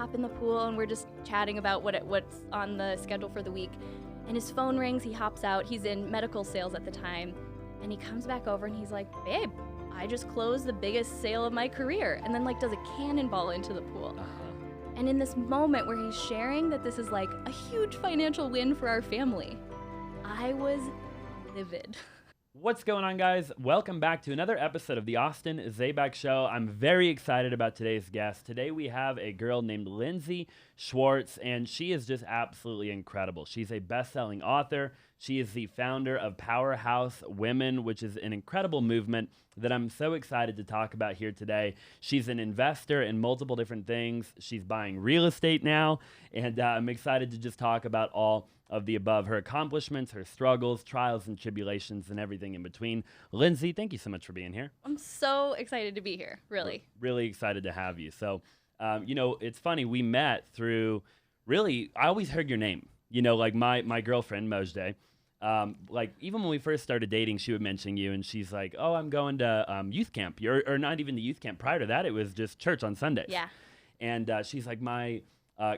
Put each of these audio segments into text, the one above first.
hop in the pool and we're just chatting about what's on the schedule for the week. And his phone rings, he hops out, he's in medical sales at the time, and he comes back over and he's like, babe, I just closed the biggest sale of my career, and then like does a cannonball into the pool. And in this moment where he's sharing that this is like a huge financial win for our family, I was livid. What's going on, guys? Welcome back to another episode of the Austin Zaback Show. I'm very excited about today's guest. Today we have a girl named Lindsey Schwartz, and she is just absolutely incredible. She's a best-selling author. She is the founder of Powerhouse Women, which is an incredible movement that I'm so excited to talk about here today. She's an investor in multiple different things. She's buying real estate now, and I'm excited to just talk about all of the above, her accomplishments, her struggles, trials and tribulations, and everything in between. Lindsey, thank you so much for being here. I'm so excited to be here, really. Really excited to have you. So, it's funny, we met through, really, I always heard your name. Like my girlfriend, Mojde, like even when we first started dating, she would mention you, and she's like, oh, I'm going to youth camp. Or not even the youth camp. Prior to that, it was just church on Sundays. Yeah. And she's like my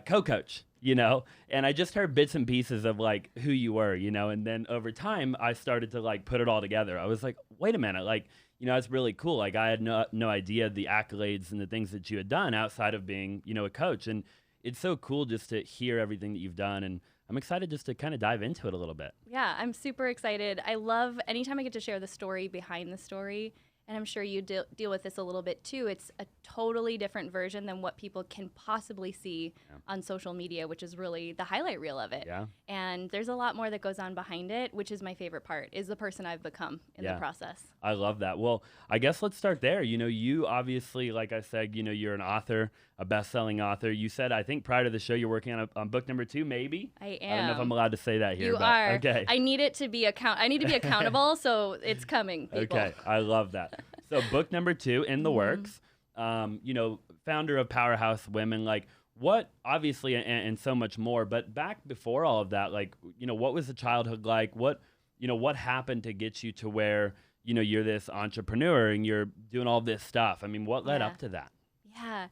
co-coach, and I just heard bits and pieces of like who you were, and then over time I started to like put it all together. I was like, wait a minute, like, it's really cool. Like I had no idea the accolades and the things that you had done outside of being, a coach. And it's so cool just to hear everything that you've done. And I'm excited just to kind of dive into it a little bit. Yeah, I'm super excited. I love anytime I get to share the story behind the story. And I'm sure you deal with this a little bit too. It's a totally different version than what people can possibly see on social media, which is really the highlight reel of it. Yeah. And there's a lot more that goes on behind it, which is my favorite part, is the person I've become in the process. I love that. Well, I guess let's start there. You obviously, like I said, you're an author, a best-selling author. You said, I think prior to the show, you're working on book number 2, maybe? I am. I don't know if I'm allowed to say that here. You are. Okay. I need it to be I need to be accountable, so it's coming, people. Okay, I love that. So book number 2 in the works, founder of Powerhouse Women, like what, obviously, and so much more, but back before all of that, like, what was the childhood like? What happened to get you to where, you're this entrepreneur and you're doing all this stuff? I mean, what led up to that? Yeah,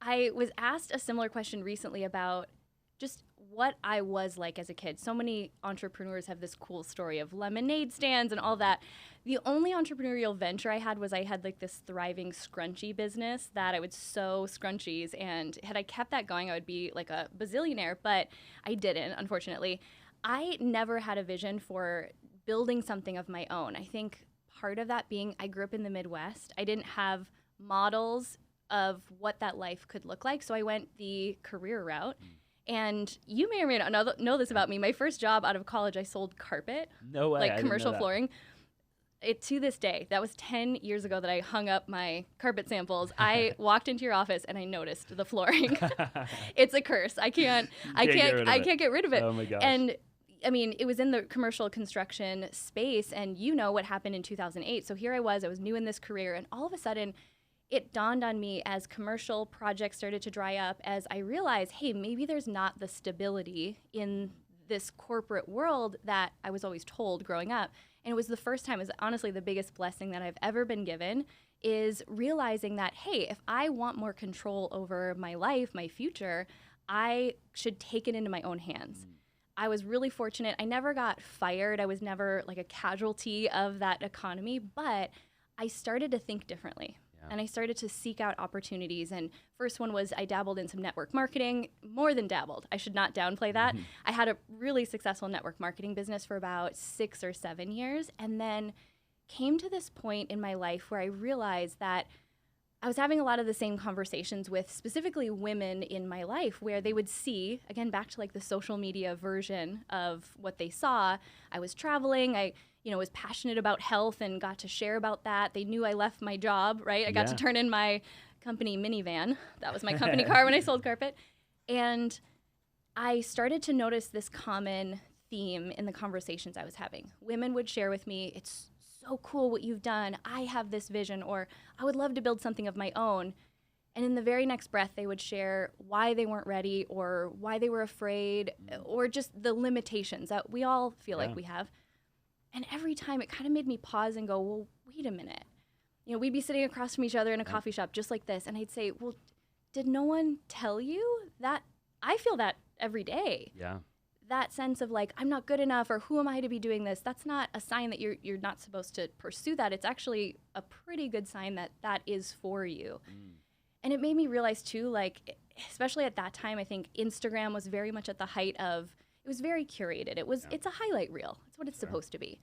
I was asked a similar question recently about just what I was like as a kid. So many entrepreneurs have this cool story of lemonade stands and all that. The only entrepreneurial venture I had was I had like this thriving scrunchie business that I would sew scrunchies, and had I kept that going, I would be like a bazillionaire, but I didn't, unfortunately. I never had a vision for building something of my own. I think part of that being I grew up in the Midwest. I didn't have models of what that life could look like, so I went the career route. And you may or may not know this about me. My first job out of college, I sold carpet. No way. Like commercial flooring. To this day, that was 10 years ago that I hung up my carpet samples. I walked into your office and I noticed the flooring. It's a curse. I can't get rid of it. Oh my gosh. And I mean, it was in the commercial construction space, and what happened in 2008. So here I was new in this career, and all of a sudden it dawned on me as commercial projects started to dry up, as I realized, hey, maybe there's not the stability in this corporate world that I was always told growing up. And it was the first time, it was honestly the biggest blessing that I've ever been given, is realizing that, hey, if I want more control over my life, my future, I should take it into my own hands. I was really fortunate. I never got fired. I was never like a casualty of that economy, but I started to think differently. And I started to seek out opportunities. And first one was I dabbled in some network marketing, more than dabbled. I should not downplay that. I had a really successful network marketing business for about 6 or 7 years, and then came to this point in my life where I realized that I was having a lot of the same conversations with specifically women in my life, where they would see, again, back to like the social media version of what they saw. I was traveling. I was passionate about health and got to share about that. They knew I left my job, right? I got to turn in my company minivan. That was my company car when I sold carpet. And I started to notice this common theme in the conversations I was having. Women would share with me, it's so cool what you've done. I have this vision, or I would love to build something of my own. And in the very next breath, they would share why they weren't ready, or why they were afraid, or just the limitations that we all feel like we have. And every time it kind of made me pause and go, well, wait a minute. We'd be sitting across from each other in a coffee shop just like this. And I'd say, well, did no one tell you that? I feel that every day. Yeah. That sense of like, I'm not good enough, or who am I to be doing this? That's not a sign that you're not supposed to pursue that. It's actually a pretty good sign that that is for you. And it made me realize too, like, especially at that time, I think Instagram was very much at the height of, it was very curated. It's a highlight reel. It's what it's supposed to be.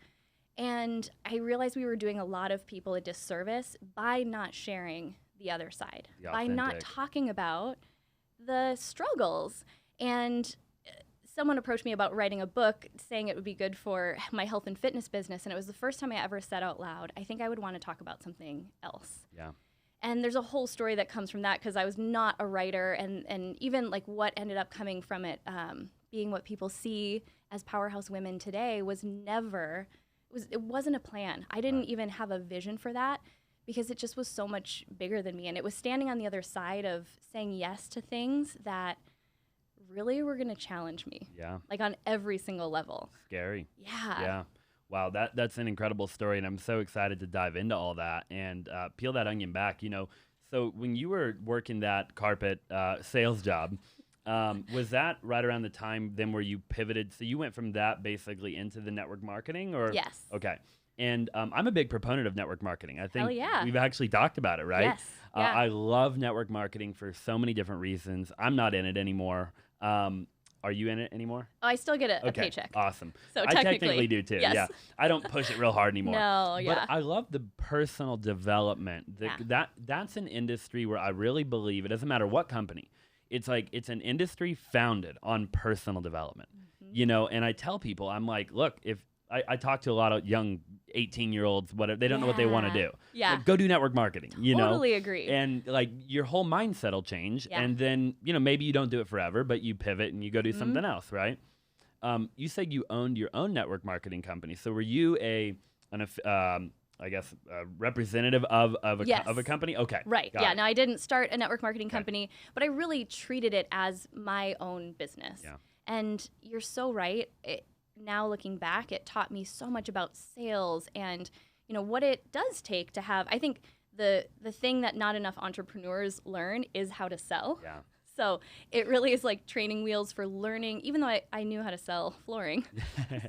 And I realized we were doing a lot of people a disservice by not sharing the other side, by not talking about the struggles. And someone approached me about writing a book saying it would be good for my health and fitness business. And it was the first time I ever said out loud, I think I would want to talk about something else. Yeah. And there's a whole story that comes from that, because I was not a writer. And even like what ended up coming from it, being what people see as powerhouse women today, was never, it wasn't a plan. I didn't even have a vision for that, because it just was so much bigger than me. And it was standing on the other side of saying yes to things that really were going to challenge me. Yeah. Like on every single level. Scary. Yeah. Yeah. Wow, that's an incredible story, and I'm so excited to dive into all that and peel that onion back. You know, so when you were working that carpet sales job, was that right around the time then where you pivoted? So you went from that basically into the network marketing, or? Yes. Okay. And I'm a big proponent of network marketing. I think we've actually talked about it, right? Yes. Yeah. I love network marketing for so many different reasons. I'm not in it anymore. Are you in it anymore? Oh, I still get a paycheck. Awesome. So I technically do too. Yes. Yeah. I don't push it real hard anymore. No, yeah. But I love the personal development. That's an industry where I really believe, it doesn't matter what company, it's like it's an industry founded on personal development. You know, and I tell people, I'm like, look, if I talk to a lot of young 18-year-olds, whatever, they don't know what they want to do. Yeah. Like, go do network marketing, you know? Totally agree. And like your whole mindset will change. And then, you know, maybe you don't do it forever, but you pivot and you go do something else, right? You said you owned your own network marketing company. So were you a representative of a company? Okay. Right. Yeah. No, I didn't start a network marketing company, but I really treated it as my own business. Yeah. And you're so right. Now looking back, it taught me so much about sales and, you know, what it does take to have, I think the thing that not enough entrepreneurs learn is how to sell. Yeah. So it really is like training wheels for learning, even though I knew how to sell flooring.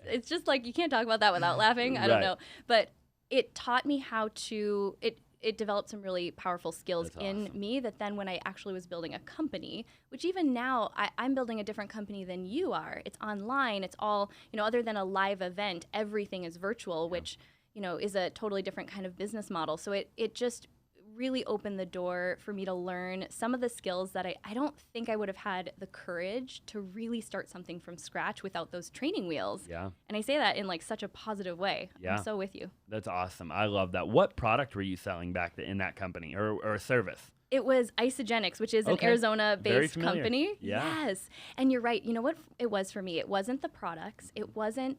It's just like, you can't talk about that without laughing. I don't know. But it taught me how to, it developed some really powerful skills in me that then when I actually was building a company, which even now I'm building a different company than you are. It's online. It's all, you know, other than a live event, everything is virtual, which, you know, is a totally different kind of business model. So it just really opened the door for me to learn some of the skills that I don't think I would have had the courage to really start something from scratch without those training wheels. Yeah. And I say that in like such a positive way. Yeah. I'm so with you. That's awesome. I love that. What product were you selling back in that company or a service? It was Isogenics, which is an Arizona-based company. Yeah. Yes. And you're right. You know what it was for me? It wasn't the products. It wasn't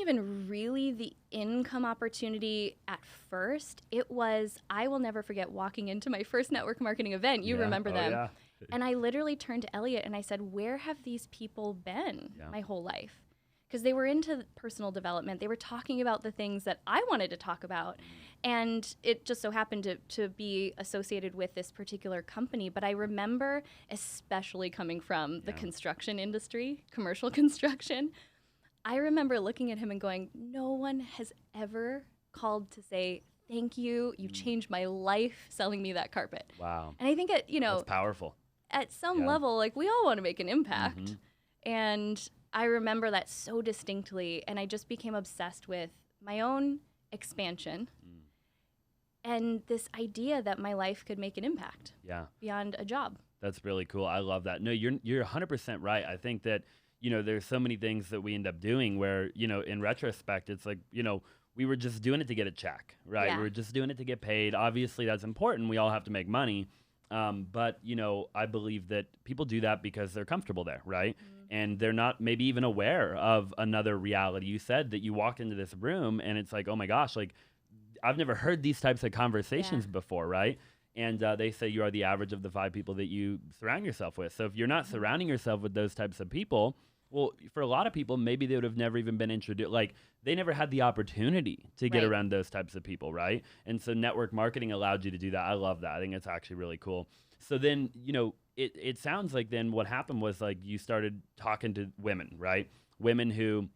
even really the income opportunity at first. It was, I will never forget walking into my first network marketing event. You remember them. Yeah. And I literally turned to Elliot and I said, where have these people been my whole life? Because they were into personal development. They were talking about the things that I wanted to talk about. And it just so happened to be associated with this particular company. But I remember, especially coming from the construction industry, commercial construction, I remember looking at him and going, no one has ever called to say, thank you. You changed my life selling me that carpet. Wow. And I think, that's powerful. At some level, like we all want to make an impact. And I remember that so distinctly. And I just became obsessed with my own expansion and this idea that my life could make an impact beyond a job. That's really cool. I love that. No, you're 100% right. I think that, you know, there's so many things that we end up doing where, you know, in retrospect, it's like, you know, we were just doing it to get a check, right? Yeah. We were just doing it to get paid. Obviously, that's important. We all have to make money. But, you know, I believe that people do that because they're comfortable there, right? And they're not maybe even aware of another reality. You said that you walked into this room and it's like, oh my gosh, like I've never heard these types of conversations before, right? And they say you are the average of the 5 people that you surround yourself with. So if you're not surrounding yourself with those types of people, Well, for a lot of people, maybe they would have never even been introduced. Like, they never had the opportunity to get Right. around those types of people, right? And so network marketing allowed you to do that. I love that. I think it's actually really cool. So then, it sounds like then what happened was like you started talking to women, right? Women who,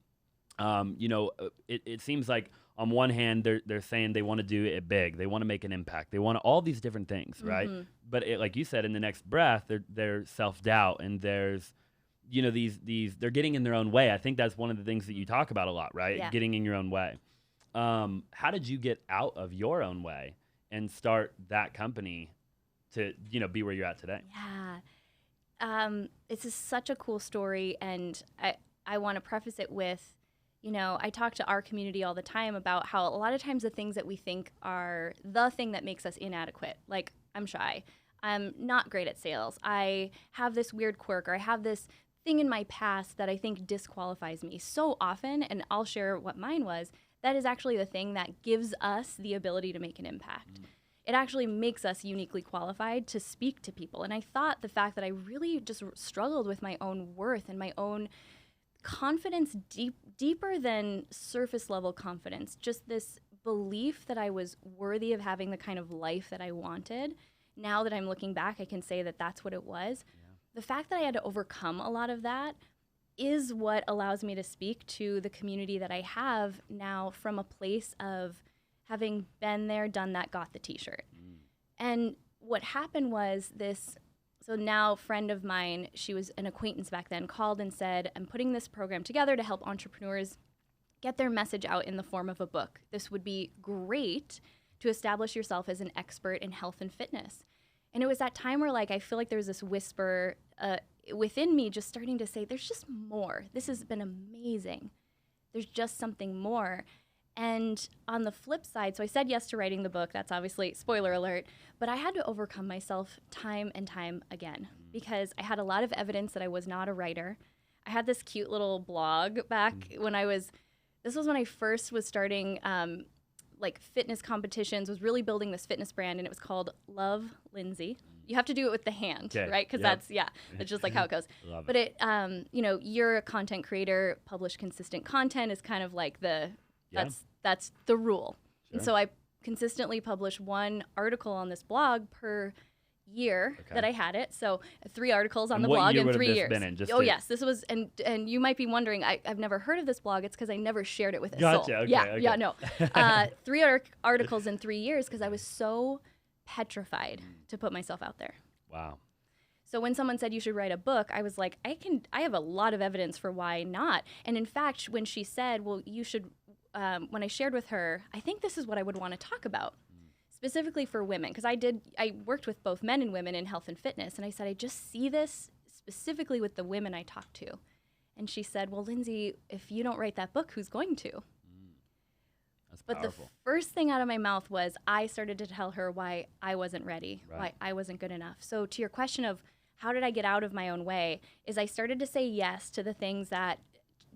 it seems like on one hand, they're saying they want to do it big. They want to make an impact. They want all these different things, right? But like you said, in the next breath, there's self-doubt and there's, they're getting in their own way. I think that's one of the things that you talk about a lot, right? Yeah. Getting in your own way. How did you get out of your own way and start that company to, be where you're at today? Yeah. This is such a cool story, and I want to preface it with, I talk to our community all the time about how a lot of times the things that we think are the thing that makes us inadequate, like I'm shy, I'm not great at sales, I have this weird quirk, or I have this thing in my past that I think disqualifies me so often, and I'll share what mine was, that is actually the thing that gives us the ability to make an impact. It actually makes us uniquely qualified to speak to people. And I thought the fact that I really just struggled with my own worth and my own confidence deeper than surface level confidence, just this belief that I was worthy of having the kind of life that I wanted. Now that I'm looking back, I can say that that's what it was. Yeah. The fact that I had to overcome a lot of that is what allows me to speak to the community that I have now from a place of having been there, done that, got the t-shirt. And what happened was this, so now a friend of mine, she was an acquaintance back then, called and said, I'm putting this program together to help entrepreneurs get their message out in the form of a book. This would be great to establish yourself as an expert in health and fitness. And it was that time where I feel like there was this whisper within me just starting to say, there's just more. This has been amazing. There's just something more. And on the flip side, so I said yes to writing the book. That's obviously, spoiler alert, but I had to overcome myself time and time again because I had a lot of evidence that I was not a writer. I had this cute little blog back when this was when I first was starting fitness competitions, was really building this fitness brand, and it was called Love Lindsey. You have to do it with the hand, right? Because that's just like how it goes. Love but it, you're a content creator, publish consistent content is kind of like that's the rule. Sure. And so I consistently publish one article on this blog per year that I had it. So 3 articles on the blog in 3 years. Yes, this was, and you might be wondering, I've never heard of this blog. It's because I never shared it with a soul. Okay. No. 3 articles in 3 years because I was so petrified to put myself out there. Wow. So when someone said you should write a book, I was like, I have a lot of evidence for why not. And in fact, when she said, well, you should, when I shared with her, I think this is what I would want to talk about. Specifically for women, because I worked with both men and women in health and fitness, and I said, I just see this specifically with the women I talk to. And she said, well, Lindsey, if you don't write that book, who's going to? That's but powerful. The first thing out of my mouth was I started to tell her why I wasn't ready, why I wasn't good enough. So to your question of how did I get out of my own way, is I started to say yes to the things that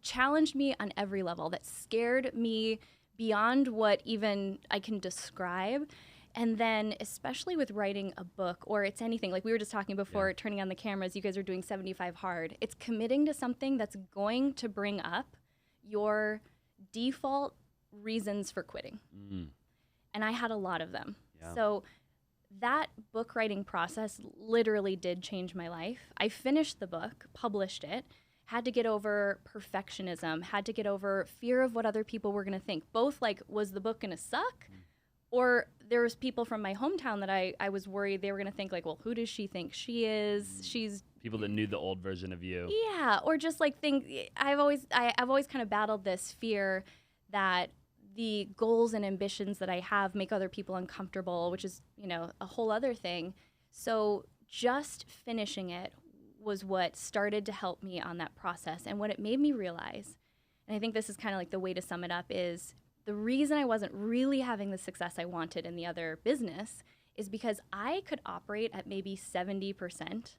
challenged me on every level, that scared me beyond what even I can describe. And then especially with writing a book, or it's anything, like we were just talking before, turning on the cameras, you guys are doing 75 Hard. It's committing to something that's going to bring up your default reasons for quitting. And I had a lot of them. Yeah. So that book writing process literally did change my life. I finished the book, published it, had to get over perfectionism, had to get over fear of what other people were going to think. Both was the book going to suck? Or there was people from my hometown that I was worried they were going to think well, who does she think she is? She's people that knew the old version of you. Yeah, or just think I've always kind of battled this fear that the goals and ambitions that I have make other people uncomfortable, which is, a whole other thing. So just finishing it was what started to help me on that process. And what it made me realize, and I think this is kind of the way to sum it up, is the reason I wasn't really having the success I wanted in the other business is because I could operate at maybe 70%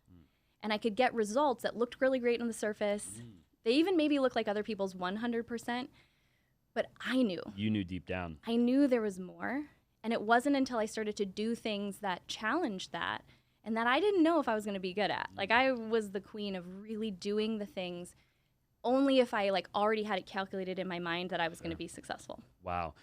and I could get results that looked really great on the surface. They even maybe looked like other people's 100%, but I knew. You knew deep down. I knew there was more, and it wasn't until I started to do things that challenged that and that I didn't know if I was going to be good at. I was the queen of really doing the things only if I like already had it calculated in my mind that I was going to be successful. Wow.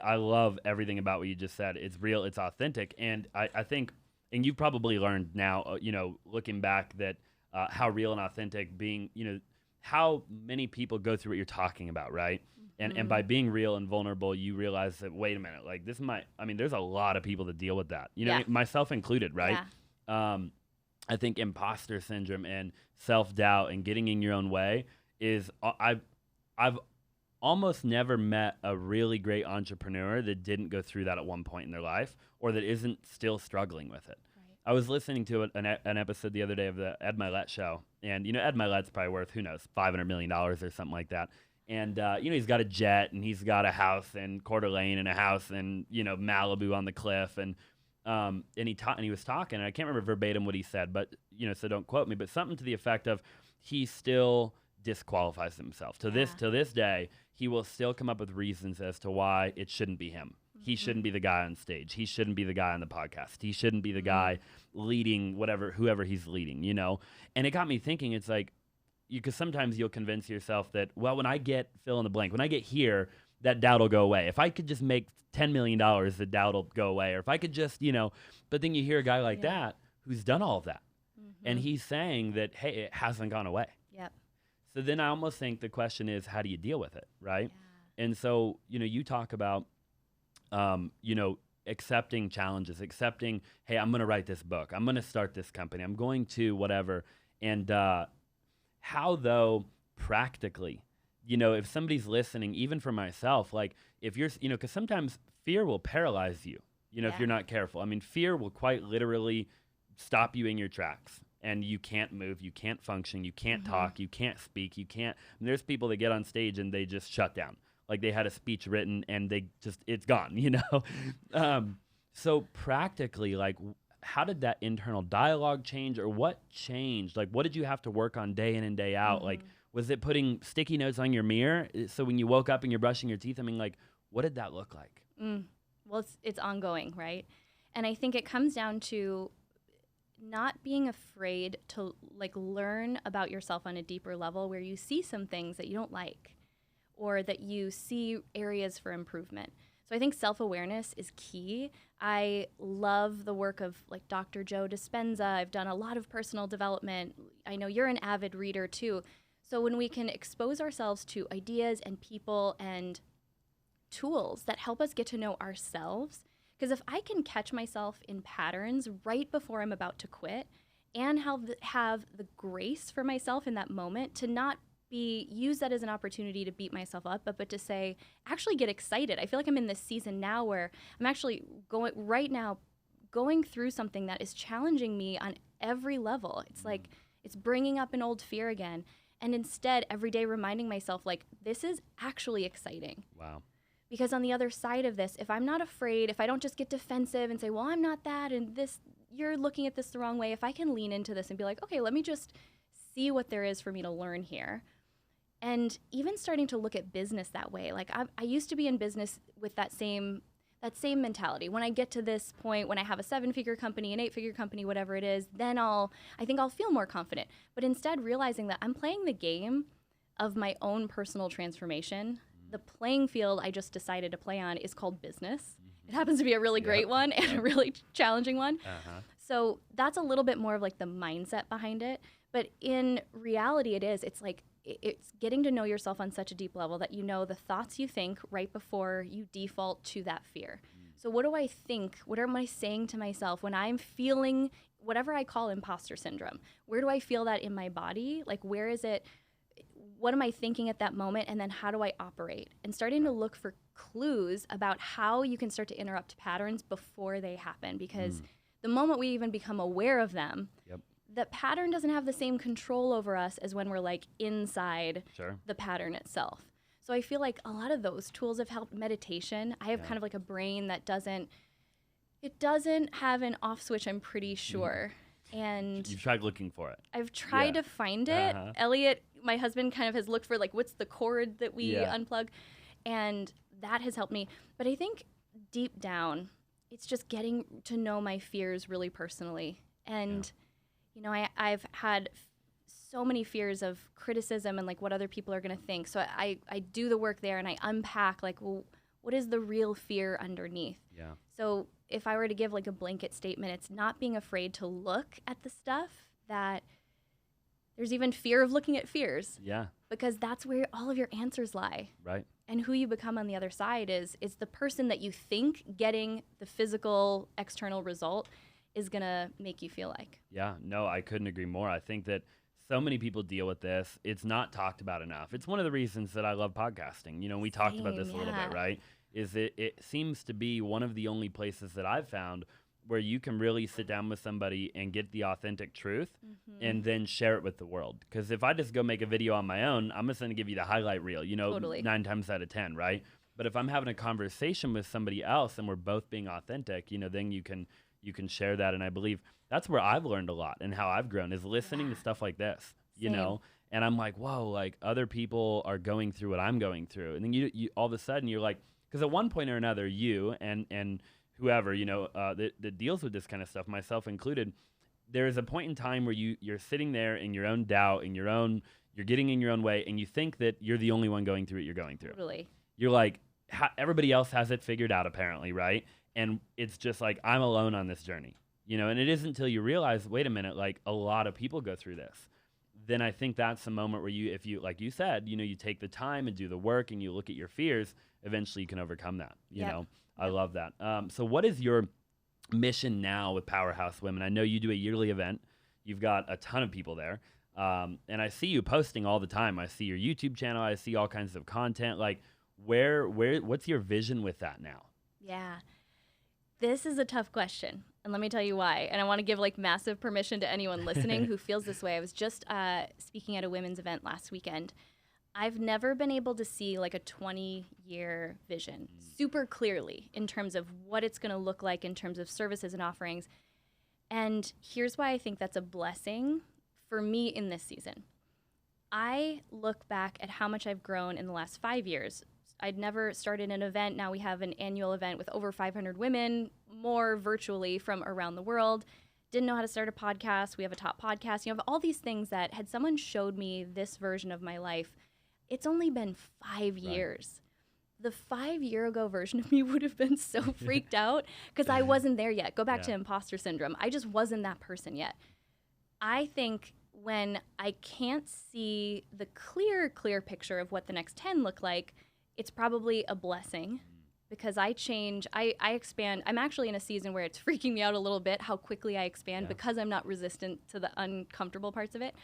I love everything about what you just said. It's real, it's authentic. And I think, and you've probably learned now, looking back that how real and authentic being, how many people go through what you're talking about, right? And by being real and vulnerable, you realize that, wait a minute, like there's a lot of people that deal with that, myself included, right? Yeah. I think imposter syndrome and self-doubt and getting in your own way is, I've almost never met a really great entrepreneur that didn't go through that at one point in their life or that isn't still struggling with it. Right. I was listening to an episode the other day of the Ed Mylett show, and Ed Mylett's probably worth, who knows, $500 million or something like that. And he's got a jet, and he's got a house in Coeur d'Alene and a house in Malibu on the cliff, and he was talking, and I can't remember verbatim what he said, but so don't quote me, but something to the effect of he still disqualifies himself to this day. He will still come up with reasons as to why it shouldn't be him. He shouldn't be the guy on stage. He shouldn't be the guy on the podcast. He shouldn't be the guy leading whoever he's leading, And it got me thinking, it's like, because sometimes you'll convince yourself that, well, when I get fill in the blank, when I get here, that doubt will go away. If I could just make $10 million, the doubt will go away. Or if I could just, but then you hear a guy like that who's done all of that. And he's saying that, hey, it hasn't gone away. Yep. So then I almost think the question is, how do you deal with it, right? Yeah. And so, you talk about, accepting challenges, accepting, hey, I'm going to write this book. I'm going to start this company. I'm going to whatever. And how, though, practically, if somebody's listening, even for myself, like if you're, because sometimes fear will paralyze you, if you're not careful. I mean, fear will quite literally stop you in your tracks. And you can't move, you can't function, you can't talk, you can't speak, you can't. And there's people that get on stage and they just shut down. Like they had a speech written and it's gone, So practically, like, how did that internal dialogue change, or what changed? Like, what did you have to work on day in and day out? Like, was it putting sticky notes on your mirror so when you woke up and you're brushing your teeth? I mean, like, what did that look like? Well, it's ongoing, right? And I think it comes down to not being afraid to like learn about yourself on a deeper level, where you see some things that you don't like or that you see areas for improvement. So I think self-awareness is key. I love the work of like Dr. Joe Dispenza. I've done a lot of personal development. I know you're an avid reader too. So when we can expose ourselves to ideas and people and tools that help us get to know ourselves, because if I can catch myself in patterns right before I'm about to quit and have the grace for myself in that moment to not use that as an opportunity to beat myself up, but to say, actually get excited. I feel like I'm in this season now where I'm actually going through something that is challenging me on every level. It's like it's bringing up an old fear again. And instead, every day reminding myself, like, this is actually exciting. Wow. Because on the other side of this, if I'm not afraid, if I don't just get defensive and say, well, I'm not that, and this, you're looking at this the wrong way, if I can lean into this and be like, okay, let me just see what there is for me to learn here. And even starting to look at business that way. Like I used to be in business with that same mentality. When I get to this point, when I have a 7-figure company, an 8-figure company, whatever it is, then I think I'll feel more confident. But instead realizing that I'm playing the game of my own personal transformation. The playing field I just decided to play on is called business. It happens to be a really great one and a really challenging one. So that's a little bit more of like the mindset behind it. But in reality, it's like it's getting to know yourself on such a deep level that you know the thoughts you think right before you default to that fear. So what do I think? What am I saying to myself when I'm feeling whatever I call imposter syndrome? Where do I feel that in my body? Like, where is it? What am I thinking at that moment? And then how do I operate? And starting to look for clues about how you can start to interrupt patterns before they happen. Because the moment we even become aware of them, that pattern doesn't have the same control over us as when we're like inside the pattern itself. So I feel like a lot of those tools have helped. Meditation. I have kind of like a brain that doesn't have an off switch, I'm pretty sure. And you've tried looking for it. I've tried to find it. Elliot, my husband, kind of has looked for like, what's the cord that we unplug? And that has helped me. But I think deep down, it's just getting to know my fears really personally. And, you know, I've had so many fears of criticism and like what other people are going to think. So I do the work there and I unpack like, well, what is the real fear underneath? Yeah. So if I were to give like a blanket statement, it's not being afraid to look at the stuff that there's even fear of looking at fears. Yeah. Because that's where all of your answers lie. Right. And who you become on the other side is the person that you think getting the physical external result is going to make you feel like. Yeah, no, I couldn't agree more. I think that so many people deal with this. It's not talked about enough. It's one of the reasons that I love podcasting. You know, we talked about this a little bit, right? Is it seems to be one of the only places that I've found where you can really sit down with somebody and get the authentic truth and then share it with the world. Because if I just go make a video on my own, I'm just going to give you the highlight reel, you know, Totally. 9 times out of 10, right? But if I'm having a conversation with somebody else and we're both being authentic, you know, then you can share that. And I believe that's where I've learned a lot and how I've grown is listening to stuff like this, you know? And I'm like, whoa, like other people are going through what I'm going through. And then you all of a sudden you're like, because at one point or another, you and whoever, you know, that deals with this kind of stuff, myself included, there is a point in time where you're sitting there in your own doubt, you're getting in your own way, and you think that you're the only one going through what you're going through. Totally. You're like, everybody else has it figured out apparently, right? And it's just like, I'm alone on this journey, you know, and it isn't until you realize, wait a minute, like a lot of people go through this. Then I think that's the moment where if you, like you said, you know, you take the time and do the work and you look at your fears, eventually you can overcome that, you know? I love that. So what is your mission now with Powerhouse Women? I know you do a yearly event. You've got a ton of people there. And I see you posting all the time. I see your YouTube channel. I see all kinds of content. Like what's your vision with that now? Yeah. This is a tough question. And let me tell you why. And I want to give like massive permission to anyone listening who feels this way. I was just speaking at a women's event last weekend. I've never been able to see like a 20-year vision super clearly in terms of what it's going to look like in terms of services and offerings. And here's why I think that's a blessing for me in this season. I look back at how much I've grown in the last 5 years. I'd never started an event. Now we have an annual event with over 500 women, more virtually from around the world. Didn't know how to start a podcast. We have a top podcast. You know, all these things that had someone showed me this version of my life, it's only been 5 years. The 5 year ago version of me would have been so freaked out because I wasn't there yet. Go back to imposter syndrome. I just wasn't that person yet. I think when I can't see the clear picture of what the next 10 look like, it's probably a blessing because I change, I expand. I'm actually in a season where it's freaking me out a little bit how quickly I expand because I'm not resistant to the uncomfortable parts of it.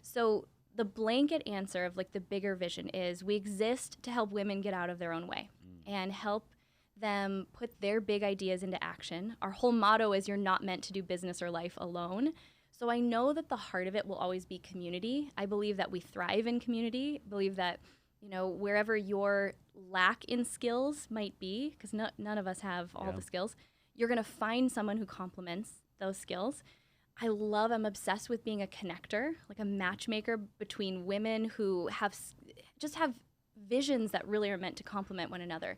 So the blanket answer of like the bigger vision is we exist to help women get out of their own way and help them put their big ideas into action. Our whole motto is you're not meant to do business or life alone. So I know that the heart of it will always be community. I believe that we thrive in community. I believe that, you know, wherever your lack in skills might be, because none of us have all the skills, you're going to find someone who complements those skills. I'm obsessed with being a connector, like a matchmaker between women who have visions that really are meant to complement one another.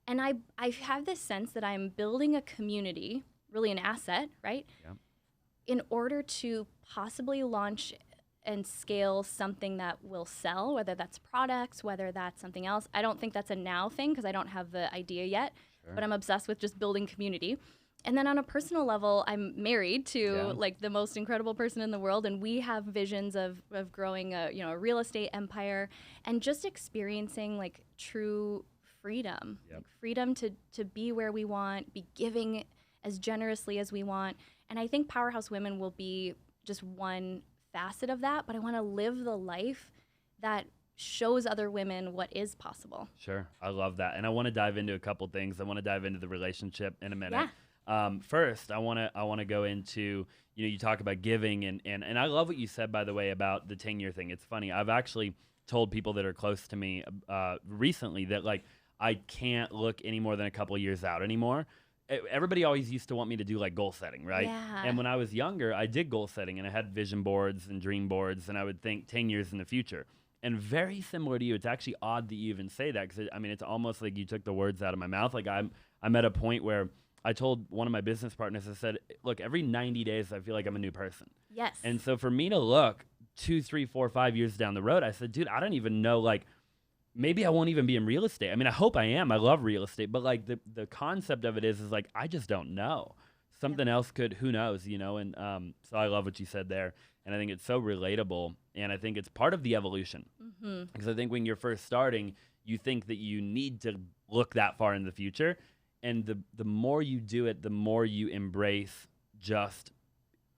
And I have this sense that I'm building a community, really an asset, right? Yeah. In order to possibly launch and scale something that will sell, whether that's products, whether that's something else. I don't think that's a now thing because I don't have the idea yet, but I'm obsessed with just building community. And then on a personal level, I'm married to like the most incredible person in the world, and we have visions of growing a real estate empire and just experiencing like true freedom, like freedom to be where we want, be giving as generously as we want. And I think Powerhouse Women will be just one facet of that, but I want to live the life that shows other women what is possible. Sure. I love that. And I want to dive into a couple things. I want to dive into the relationship in a minute. First, I want to go into, you know, you talk about giving and I love what you said, by the way, about the 10-year thing. It's funny. I've actually told people that are close to me recently that like I can't look any more than a couple of years out anymore. Everybody always used to want me to do like goal setting, right? Yeah. And when I was younger, I did goal setting and I had vision boards and dream boards and I would think 10 years in the future. And very similar to you, it's actually odd that you even say that because, I mean, it's almost like you took the words out of my mouth. Like I'm at a point where I told one of my business partners, I said, look, every 90 days, I feel like I'm a new person. Yes. And so for me to look 2, 3, 4, 5 years down the road, I said, dude, I don't even know, like, maybe I won't even be in real estate. I mean, I hope I am. I love real estate. But, like, the concept of it is like, I just don't know. Something else could, who knows, you know? And so I love what you said there. And I think it's so relatable. And I think it's part of the evolution. Because I think when you're first starting, you think that you need to look that far in the future. And the more you do it, the more you embrace just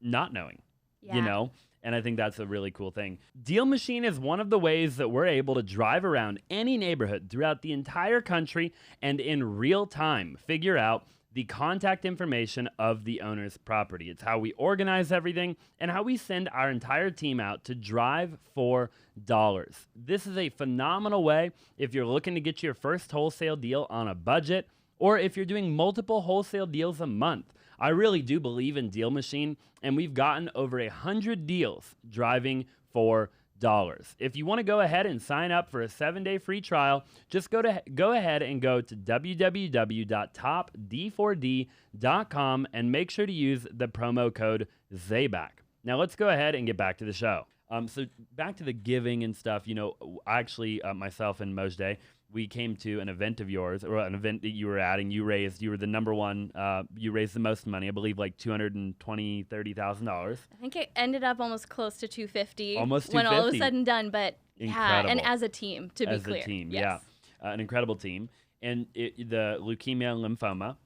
not knowing, you know? And I think that's a really cool thing. Deal Machine is one of the ways that we're able to drive around any neighborhood throughout the entire country and in real time figure out the contact information of the owner's property. It's how we organize everything and how we send our entire team out to drive for dollars. This is a phenomenal way if you're looking to get your first wholesale deal on a budget, or if you're doing multiple wholesale deals a month. I really do believe in Deal Machine, and we've gotten over 100 deals driving for dollars. If you want to go ahead and sign up for a 7-day free trial, just go ahead and go to www.topd4d.com and make sure to use the promo code Zaback. Now let's go ahead and get back to the show. So back to the giving and stuff, you know, actually myself and Mojde, we came to an event of yours, or an event that you were at, and you were the number one, you raised the most money, I believe like $230,000. I think it ended up almost close to 250. Almost 250. When all was said and done, but incredible. Yeah, and as a team, to be clear. As a team, yes. Yeah. An incredible team. And the leukemia and lymphoma,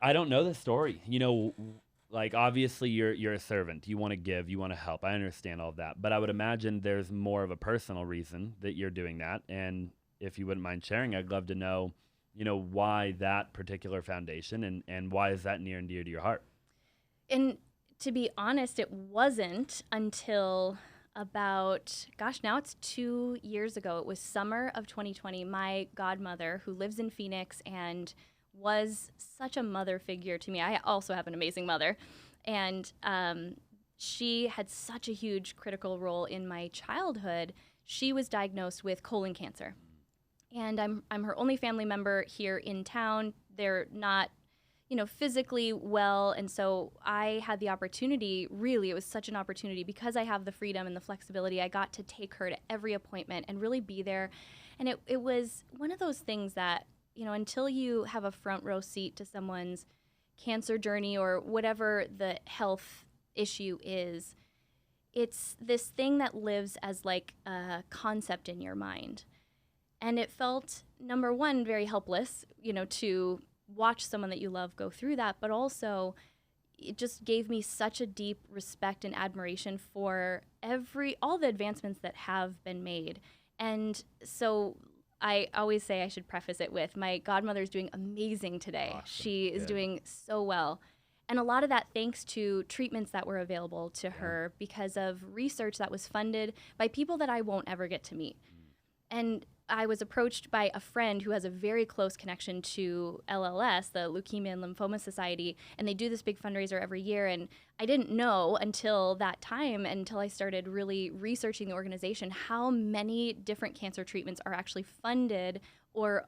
I don't know the story. You know, like obviously you're a servant. You want to give, you want to help. I understand all of that. But I would imagine there's more of a personal reason that you're doing that. And if you wouldn't mind sharing, I'd love to know, you know, why that particular foundation and why is that near and dear to your heart? And to be honest, it wasn't until about, now it's 2 years ago. It was summer of 2020. My godmother, who lives in Phoenix and was such a mother figure to me. I also have an amazing mother. And she had such a huge critical role in my childhood. She was diagnosed with colon cancer. And I'm her only family member here in town. They're not, you know, physically well. And so I had the opportunity, really, it was such an opportunity because I have the freedom and the flexibility. I got to take her to every appointment and really be there. And it was one of those things that, you know, until you have a front row seat to someone's cancer journey or whatever the health issue is, it's this thing that lives as like a concept in your mind. And it felt, number one, very helpless, you know, to watch someone that you love go through that, but also it just gave me such a deep respect and admiration for all the advancements that have been made. And so I always say, I should preface it with, my godmother is doing amazing today. Awesome. She is doing so well. And a lot of that thanks to treatments that were available to her because of research that was funded by people that I won't ever get to meet. And I was approached by a friend who has a very close connection to LLS, the Leukemia and Lymphoma Society, and they do this big fundraiser every year. And I didn't know until that time, until I started really researching the organization, how many different cancer treatments are actually funded, or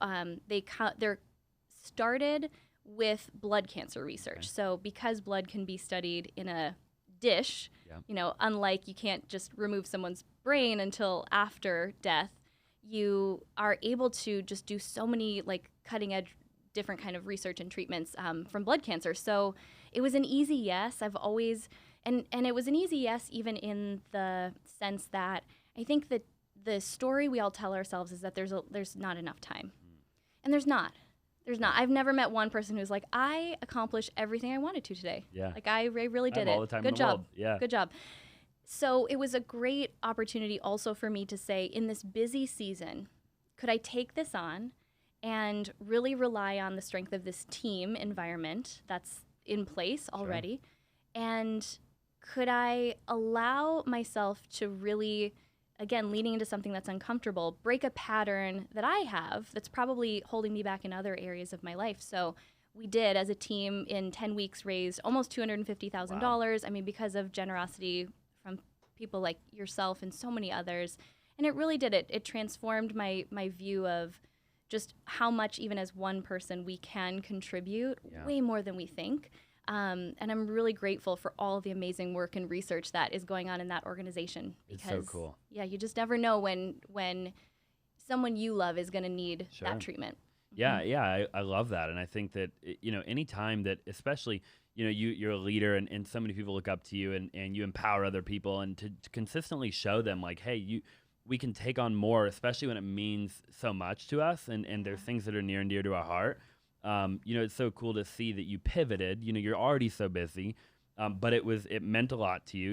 they're started with blood cancer research. Okay. So because blood can be studied in a dish, you know, unlike you can't just remove someone's brain until after death, you are able to just do so many like cutting edge different kind of research and treatments from blood cancer. So it was an easy yes. I've always, and it was an easy yes even in the sense that I think that the story we all tell ourselves is that there's not enough time. And there's not. I've never met one person who's like, I accomplished everything I wanted to today. Yeah. Like I really did it. All the time Good in the job. world. Yeah. Good job. So it was a great opportunity also for me to say, in this busy season, could I take this on and really rely on the strength of this team environment that's in place already? Sure. And could I allow myself to really, again, leaning into something that's uncomfortable, break a pattern that I have that's probably holding me back in other areas of my life? So we did, as a team, in 10 weeks, raise almost $250,000. Wow. I mean, because of generosity from people like yourself and so many others. And it really did. It transformed my view of just how much, even as one person, we can contribute, way more than we think. And I'm really grateful for all the amazing work and research that is going on in that organization. It's so cool. Yeah, you just never know when someone you love is going to need that treatment. Yeah, yeah, I love that. And I think that, any time that, especially, you're a leader and so many people look up to you and you empower other people and to consistently show them like, hey, we can take on more, especially when it means so much to us and there's things that are near and dear to our heart. It's so cool to see that you pivoted. You're already so busy, but it meant a lot to you.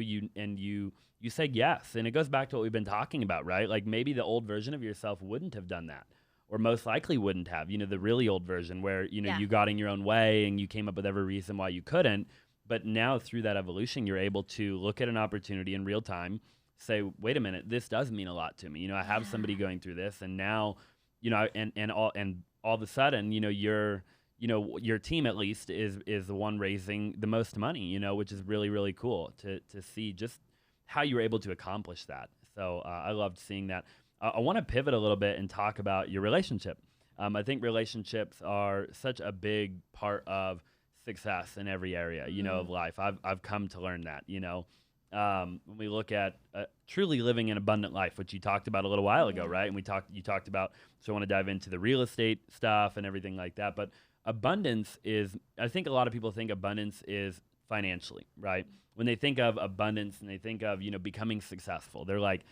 You said yes, and it goes back to what we've been talking about, right? Like maybe the old version of yourself wouldn't have done that, or most likely wouldn't have. The really old version where you got in your own way and you came up with every reason why you couldn't. But now through that evolution, you're able to look at an opportunity in real time, say, wait a minute, this does mean a lot to me. I have somebody going through this, and now, and all of a sudden, your team at least is the one raising the most money, which is really, really cool to see just how you were able to accomplish that. So I loved seeing that. I want to pivot a little bit and talk about your relationship. I think relationships are such a big part of success in every area, of life. I've come to learn that, when we look at truly living an abundant life, which you talked about a little while ago, right? And you talked about, so I want to dive into the real estate stuff and everything like that. But abundance is, I think a lot of people think abundance is financially, right? When they think of abundance and they think of, becoming successful, they're like,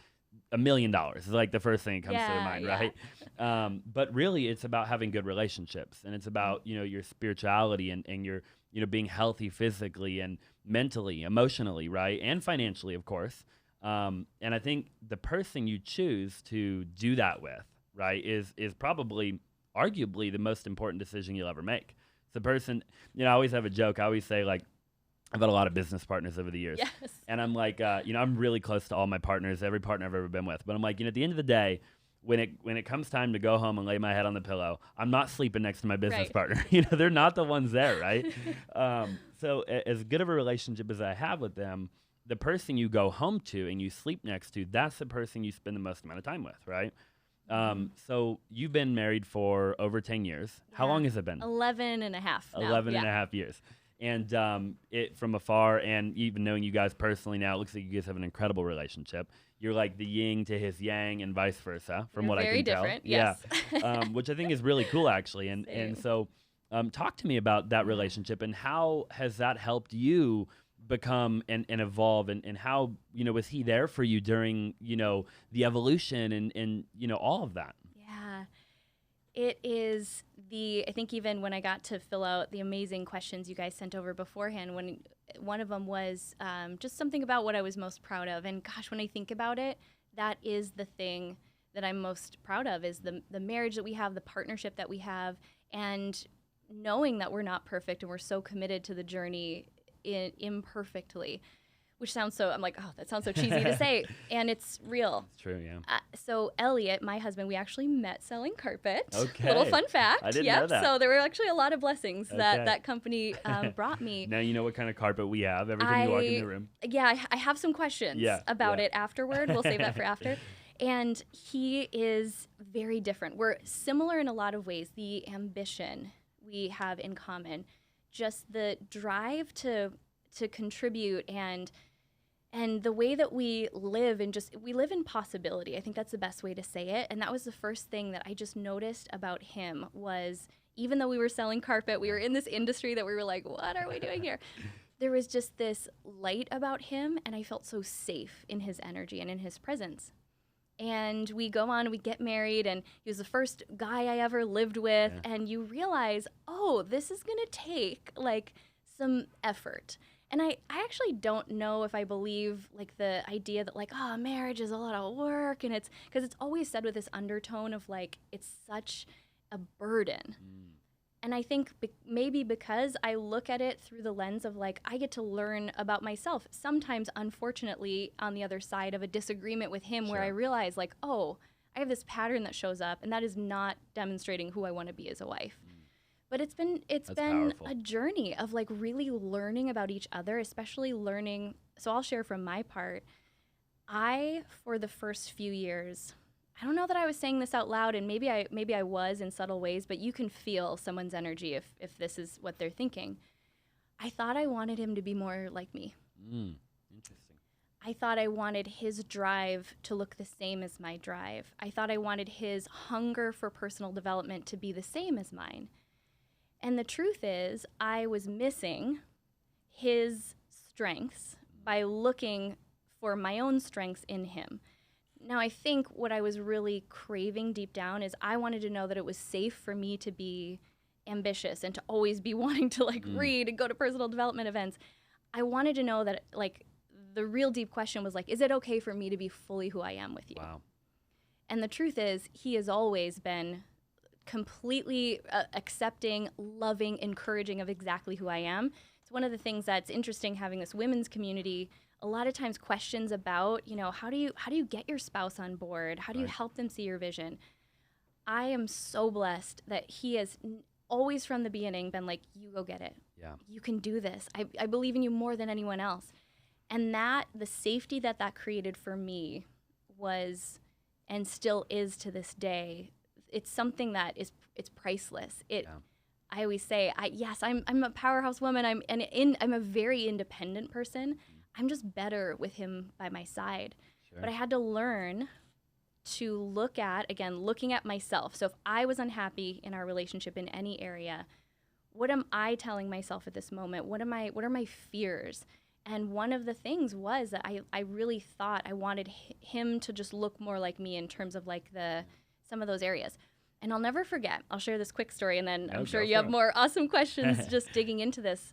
$1 million is like the first thing that comes to their mind, right? But really, it's about having good relationships, and it's about your spirituality and your being healthy physically and mentally, emotionally, right, and financially, of course. And I think the person you choose to do that with, right, is probably arguably the most important decision you'll ever make. It's the person. I always have a joke. I always say like, I've had a lot of business partners over the years. Yes. And I'm like, I'm really close to all my partners, every partner I've ever been with. But I'm like, at the end of the day, when it comes time to go home and lay my head on the pillow, I'm not sleeping next to my business partner. They're not the ones there, right? So as good of a relationship as I have with them, the person you go home to and you sleep next to, that's the person you spend the most amount of time with, right? So you've been married for over 10 years. Yeah. How long has it been? 11 and a half now. 11 and a half years. And it from afar, and even knowing you guys personally now, it looks like you guys have an incredible relationship. You're like the yin to his yang and vice versa, from what I can tell. Very different, yes. Yeah, which I think is really cool, actually. And so talk to me about that relationship, and how has that helped you become and evolve, and how, was he there for you during, the evolution and all of that? Yeah. It is I think even when I got to fill out the amazing questions you guys sent over beforehand, when one of them was just something about what I was most proud of. And gosh, when I think about it, that is the thing that I'm most proud of, is the marriage that we have, the partnership that we have, and knowing that we're not perfect and we're so committed to the journey imperfectly. Which sounds so, I'm like, oh, that sounds so cheesy to say. And it's real. It's true, yeah. So Elliot, my husband, we actually met selling carpet. Okay. Little fun fact. I didn't know that. So there were actually a lot of blessings that company brought me. Now you know what kind of carpet we have every time you walk in the room. Yeah, I have some questions about it afterward. We'll save that for after. And he is very different. We're similar in a lot of ways. The ambition we have in common, just the drive to contribute, and the way that we live, and we live in possibility. I think that's the best way to say it. And that was the first thing that I just noticed about him, was even though we were selling carpet, we were in this industry that we were like, what are we doing here? There was just this light about him, and I felt so safe in his energy and in his presence. And we go on, we get married, and he was the first guy I ever lived with. Yeah. And you realize, oh, this is going to take like some effort. And I actually don't know if I believe like the idea that like, oh, marriage is a lot of work, and it's because it's always said with this undertone of like, it's such a burden. And I think maybe because I look at it through the lens of like, I get to learn about myself. Sometimes, unfortunately, on the other side of a disagreement with him, where I realize like, oh, I have this pattern that shows up, and that is not demonstrating who I want to be as a wife. But it's been powerful. A journey of like really learning about each other, especially learning. So I'll share from my part. For the first few years, I don't know that I was saying this out loud, and maybe I was in subtle ways, but you can feel someone's energy if this is what they're thinking. I thought I wanted him to be more like me. Interesting. I thought I wanted his drive to look the same as my drive. I thought I wanted his hunger for personal development to be the same as mine. And the truth is, I was missing his strengths by looking for my own strengths in him. Now, I think what I was really craving deep down is I wanted to know that it was safe for me to be ambitious and to always be wanting to like read and go to personal development events. I wanted to know that like the real deep question was like, is it okay for me to be fully who I am with you? Wow. And the truth is, he has always been completely accepting, loving, encouraging of exactly who I am. It's one of the things that's interesting having this women's community. A lot of times questions about, you know, how do you get your spouse on board? How do you help them see your vision? I am so blessed that he has always from the beginning been like, you go get it. Yeah. You can do this. I believe in you more than anyone else. And that, the safety that created for me was, and still is to this day, it's something that it's priceless. I always say, I'm a powerhouse woman. I'm a very independent person. I'm just better with him by my side. Sure. But I had to learn to looking at myself. So if I was unhappy in our relationship in any area, what am I telling myself at this moment? What are my fears? And one of the things was that I really thought I wanted him to just look more like me in terms of like some of those areas. And I'll never forget, I'll share this quick story and then I'm sure you have more awesome questions just digging into this.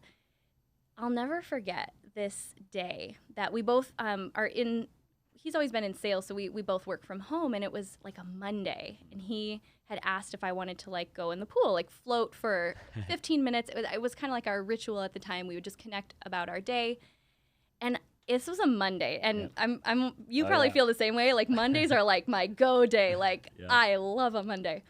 I'll never forget this day that we both he's always been in sales, so we both work from home, and it was like a Monday, and he had asked if I wanted to like go in the pool, like float for 15 minutes. It was kind of like our ritual at the time. We would just connect about our day. And this was a Monday, and you probably feel the same way. Like Mondays are like my go day. Like I love a Monday.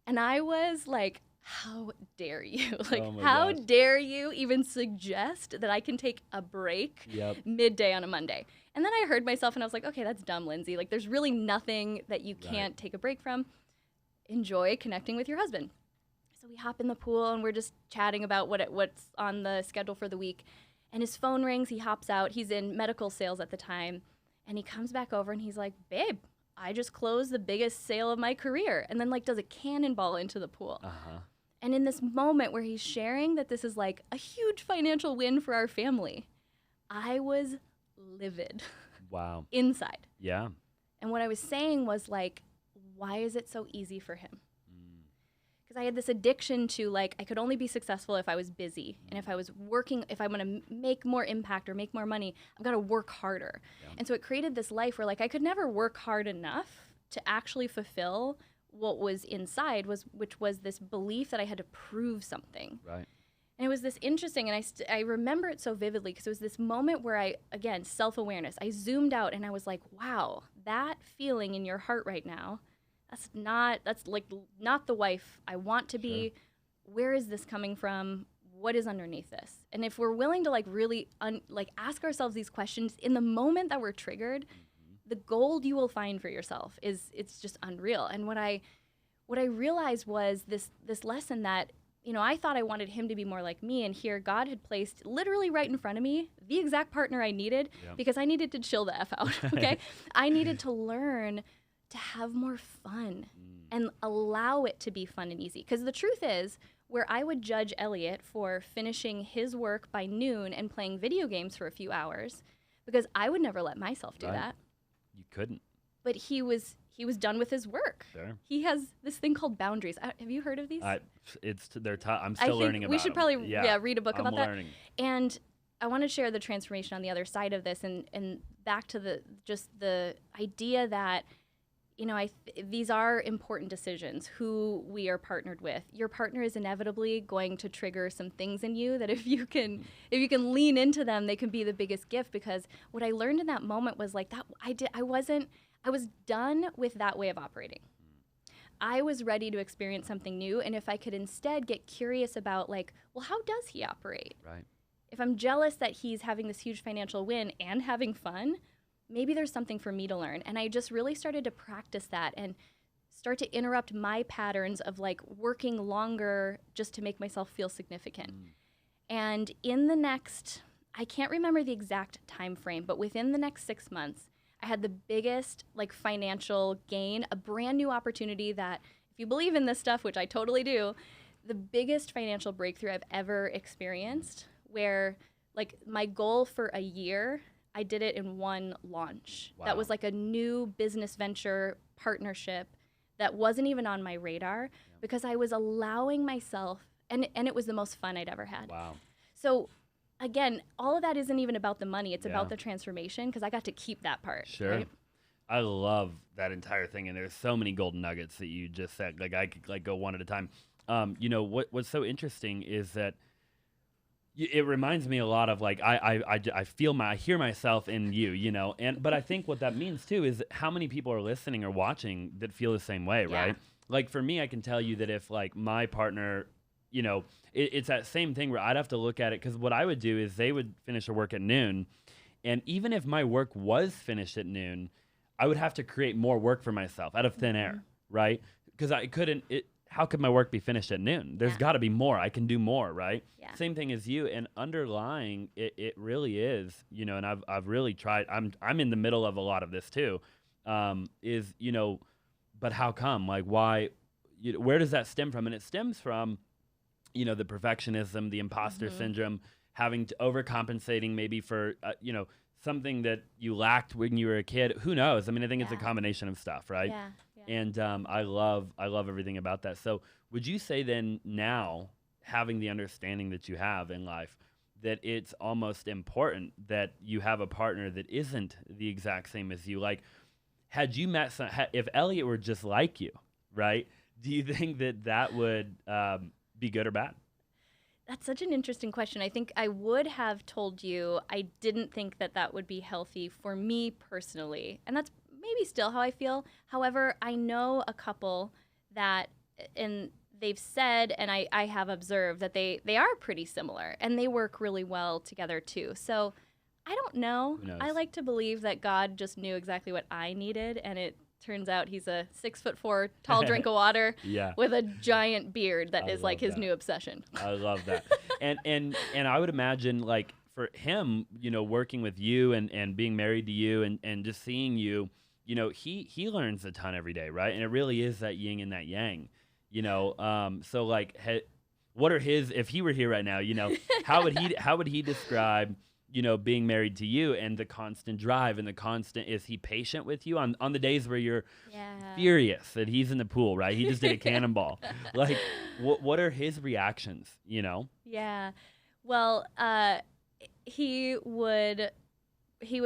And I was like, how dare you? Like, how dare you even suggest that I can take a break midday on a Monday? And then I heard myself and I was like, okay, that's dumb, Lindsey. Like, there's really nothing that you can't take a break from. Enjoy connecting with your husband. So we hop in the pool and we're just chatting about what's on the schedule for the week. And his phone rings. He hops out. He's in medical sales at the time. And he comes back over and he's like, babe, I just closed the biggest sale of my career. And then like does a cannonball into the pool. And in this moment where he's sharing that this is like a huge financial win for our family, I was livid. Wow. Inside. Yeah. And what I was saying was like, why is it so easy for him? Because I had this addiction to like, I could only be successful if I was busy. And if I was working, if I'm going to make more impact or make more money, I've got to work harder. And so it created this life where like I could never work hard enough to actually fulfill what was inside, which was this belief that I had to prove something. Right. And it was this interesting, and I remember it so vividly because it was this moment where I, again, self-awareness, I zoomed out and I was like, wow, that feeling in your heart right now, that's not the wife I want to be. Where is this coming from? What is underneath this? And if we're willing to like really ask ourselves these questions in the moment that we're triggered, the gold you will find for yourself it's just unreal. And what I realized was this lesson that, you know, I thought I wanted him to be more like me, and here God had placed literally right in front of me the exact partner I needed because I needed to chill the F out, okay? I needed to learn to have more fun and allow it to be fun and easy. Because the truth is, where I would judge Elliot for finishing his work by noon and playing video games for a few hours, because I would never let myself do that. You couldn't. But he was done with his work. Sure. He has this thing called boundaries. Have you heard of these? I'm still learning about we should probably them. read a book about learning. that. And I want to share the transformation on the other side of this, and back to the idea that, you know, these are important decisions, who we are partnered with. Your partner is inevitably going to trigger some things in you that if you can lean into them, they can be the biggest gift. Because what I learned in that moment was like that I was done with that way of operating. I was ready to experience something new, and if I could instead get curious about like, well, how does he operate? Right. If I'm jealous that he's having this huge financial win and having fun, maybe there's something for me to learn. And I just really started to practice that and start to interrupt my patterns of like working longer just to make myself feel significant. And in the next, I can't remember the exact time frame, but within the next 6 months, I had the biggest like financial gain, a brand new opportunity that, if you believe in this stuff, which I totally do, the biggest financial breakthrough I've ever experienced, where like my goal for a year, I did it in one launch. Wow. That was like a new business venture partnership that wasn't even on my radar because I was allowing myself, and it was the most fun I'd ever had. Wow. So again, all of that isn't even about the money. It's about the transformation, because I got to keep that part. Sure. Right? I love that entire thing, and there's so many golden nuggets that you just said. Like I could like go one at a time. You know what's so interesting is that it reminds me a lot of like I hear myself in you, you know, but I think what that means too is how many people are listening or watching that feel the same way, right? Like for me, I can tell you that if like my partner, you know, it's that same thing where I'd have to look at it, because what I would do is they would finish their work at noon, and even if my work was finished at noon, I would have to create more work for myself out of thin air, right? Because I couldn't. How could my work be finished at noon? There's got to be more. I can do more, right? Yeah. Same thing as you. And underlying it really is, you know. And I've really tried. I'm in the middle of a lot of this too. Is, you know, but how come? Like why? Where does that stem from? And it stems from, you know, the perfectionism, the imposter syndrome, having to overcompensating maybe for you know, something that you lacked when you were a kid. Who knows? I mean, I think it's a combination of stuff, right? Yeah. And I love everything about that. So would you say then, now having the understanding that you have in life, that it's almost important that you have a partner that isn't the exact same as you? Like, had you met if Elliot were just like you, right? Do you think that would be good or bad? That's such an interesting question. I think I would have told you I didn't think that would be healthy for me personally. And that's maybe still how I feel. However, I know a couple that, and they've said, and I have observed, that they are pretty similar, and they work really well together too. So I don't know. I like to believe that God just knew exactly what I needed, and it turns out he's a 6'4" tall drink of water with a giant beard that is like his new obsession. I love that. and I would imagine, like, for him, you know, working with you and being married to you and just seeing you, you know, he learns a ton every day, right? And it really is that yin and that yang, you know. So like, what are his, if he were here right now, you know, how would he describe, you know, being married to you and the constant drive and the constant, is he patient with you on the days where you're furious that he's in the pool, right? He just did a cannonball. Like, what are his reactions, you know? Yeah. Well, he would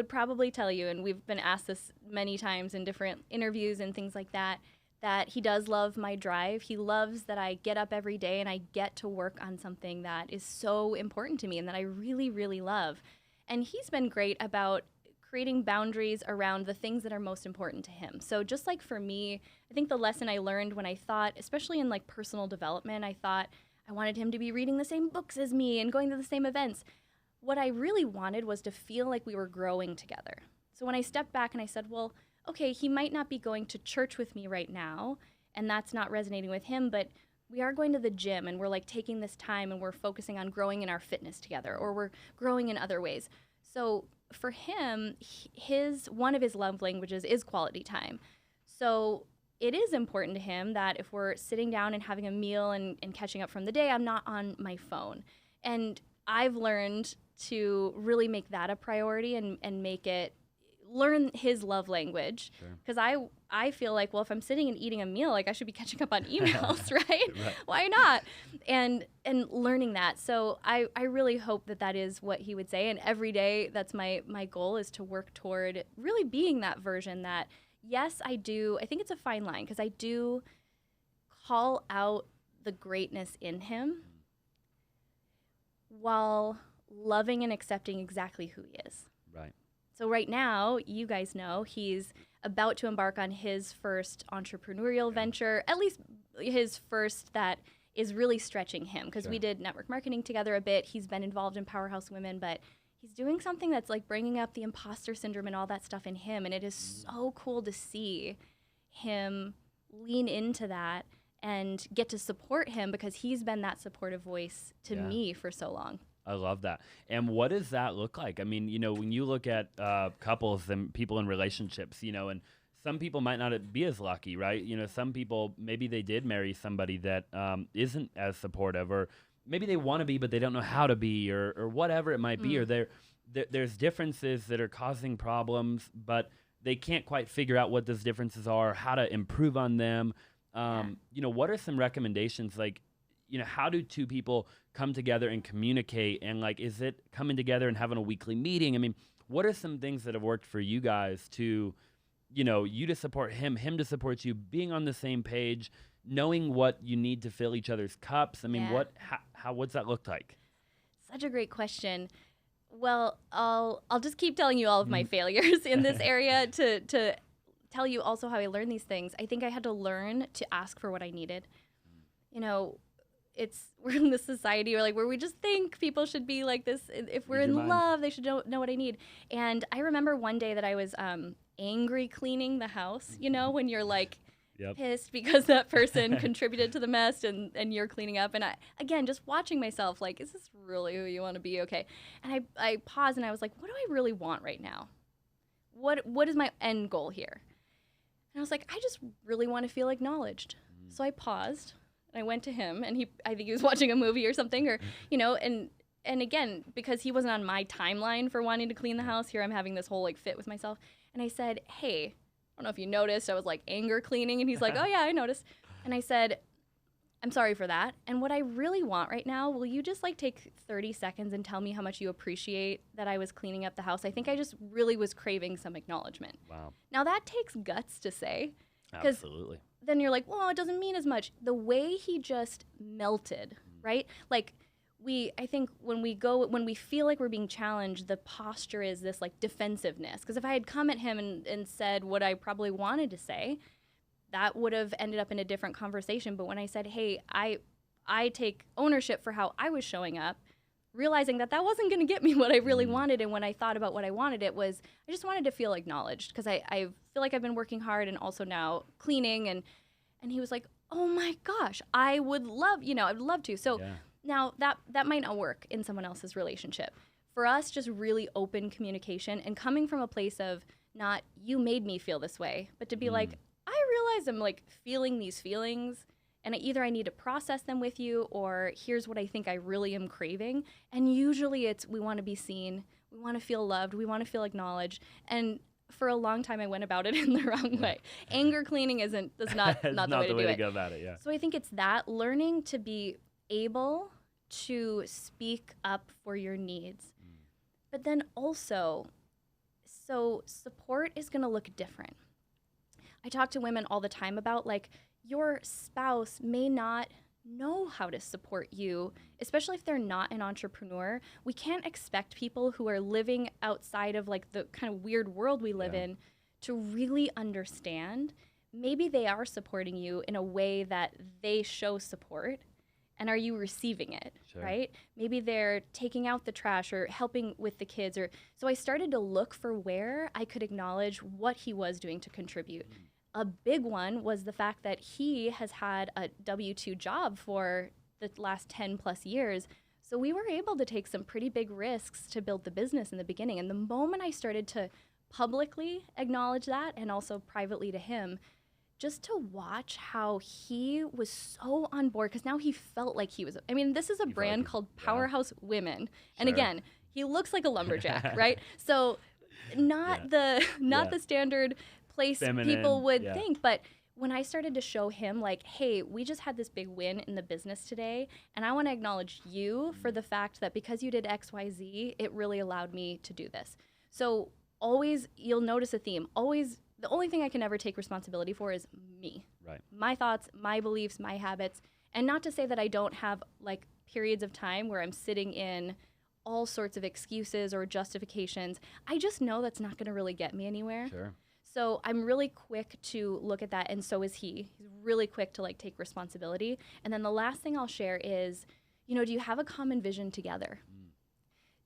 probably tell you, and we've been asked this many times in different interviews and things like that, that he does love my drive. He loves that I get up every day and I get to work on something that is so important to me and that I really, really love. And he's been great about creating boundaries around the things that are most important to him. So just like for me, I think the lesson I learned when I thought, especially in like personal development, I thought I wanted him to be reading the same books as me and going to the same events. What I really wanted was to feel like we were growing together. So when I stepped back and I said, well, okay, he might not be going to church with me right now, and that's not resonating with him, but we are going to the gym and we're like taking this time and we're focusing on growing in our fitness together, or we're growing in other ways. So for him, one of his love languages is quality time. So it is important to him that if we're sitting down and having a meal and catching up from the day, I'm not on my phone. And I've learned to really make that a priority and make it, learn his love language. Because I feel like, well, if I'm sitting and eating a meal, like I should be catching up on emails, right? Why not? And learning that. So I really hope that is what he would say. And every day, that's my goal, is to work toward really being that version that, yes, I think it's a fine line, because I do call out the greatness in him while loving and accepting exactly who he is. Right. So right now, you guys know he's about to embark on his first entrepreneurial venture, at least his first that is really stretching him, because we did network marketing together a bit. He's been involved in Powerhouse Women, but he's doing something that's like bringing up the imposter syndrome and all that stuff in him. And it is so cool to see him lean into that and get to support him, because he's been that supportive voice to me for so long. I love that. And what does that look like? I mean, when you look at couples and people in relationships, and some people might not be as lucky, right? Some people, maybe they did marry somebody that isn't as supportive, or maybe they want to be, but they don't know how to be, or whatever it might be, or there's differences that are causing problems, but they can't quite figure out what those differences are, how to improve on them. What are some recommendations? Like, how do two people come together and communicate? And like, is it coming together and having a weekly meeting? I mean, what are some things that have worked for you guys to, you to support him to support you, being on the same page, knowing what you need to fill each other's cups? I mean, what's that look like? Such a great question. Well, I'll just keep telling you all of my failures in this area to tell you also how I learned these things. I think I had to learn to ask for what I needed. We're in this society where we just think people should be like this. If we're in love, they should know what I need. And I remember one day that I was angry cleaning the house, when you're pissed because that person contributed to the mess and you're cleaning up. And again, just watching myself, is this really who you want to be? Okay. And I paused and I was like, what do I really want right now? What is my end goal here? And I was like, I just really want to feel acknowledged. So I paused and I went to him, and I think he was watching a movie or something, or, and again, because he wasn't on my timeline for wanting to clean the house, here I'm having this whole fit with myself. And I said, hey, I don't know if you noticed, I was anger cleaning. And he's like, oh yeah, I noticed. And I said, I'm sorry for that. And what I really want right now, will you just take 30 seconds and tell me how much you appreciate that I was cleaning up the house? I think I just really was craving some acknowledgement. Wow. Now that takes guts to say. Absolutely. Then you're like, well, it doesn't mean as much. The way he just melted, right? I think when we feel like we're being challenged, the posture is this defensiveness. Because if I had come at him and said what I probably wanted to say, that would have ended up in a different conversation. But when I said, hey, I take ownership for how I was showing up, realizing that wasn't going to get me what I really wanted. And when I thought about what I wanted, it was, I just wanted to feel acknowledged, because I feel like I've been working hard and also now cleaning. And he was like, oh my gosh, I'd love to. So now that might not work in someone else's relationship. For us, just really open communication and coming from a place of not, you made me feel this way, but to be I realize I'm feeling these feelings, and either I need to process them with you, or here's what I think I really am craving. And usually it's, we want to be seen, we want to feel loved, we want to feel acknowledged. And for a long time I went about it in the wrong way. Anger cleaning is not the way to do it. Go about it, yeah. So I think it's that, learning to be able to speak up for your needs. But then also, so support is going to look different. I talk to women all the time about your spouse may not know how to support you, especially if they're not an entrepreneur. We can't expect people who are living outside of the kind of weird world we live in to really understand. Maybe they are supporting you in a way that they show support. And are you receiving it, right? Maybe they're taking out the trash or helping with the kids. So I started to look for where I could acknowledge what he was doing to contribute. A big one was the fact that he has had a W-2 job for the last 10 plus years. So we were able to take some pretty big risks to build the business in the beginning. And the moment I started to publicly acknowledge that, and also privately to him, just to watch how he was so on board, because now he felt like he was, this is a brand called Powerhouse Women. And again, he looks like a lumberjack, right? So not the standard place feminine, people would think. But when I started to show him hey, we just had this big win in the business today, and I want to acknowledge you for the fact that because you did XYZ, it really allowed me to do this. So always, you'll notice a theme. Always, the only thing I can ever take responsibility for is me. Right. My thoughts, my beliefs, my habits. And not to say that I don't have periods of time where I'm sitting in all sorts of excuses or justifications. I just know that's not going to really get me anywhere. Sure. So I'm really quick to look at that, and so is he. He's really quick to take responsibility. And then the last thing I'll share is, do you have a common vision together?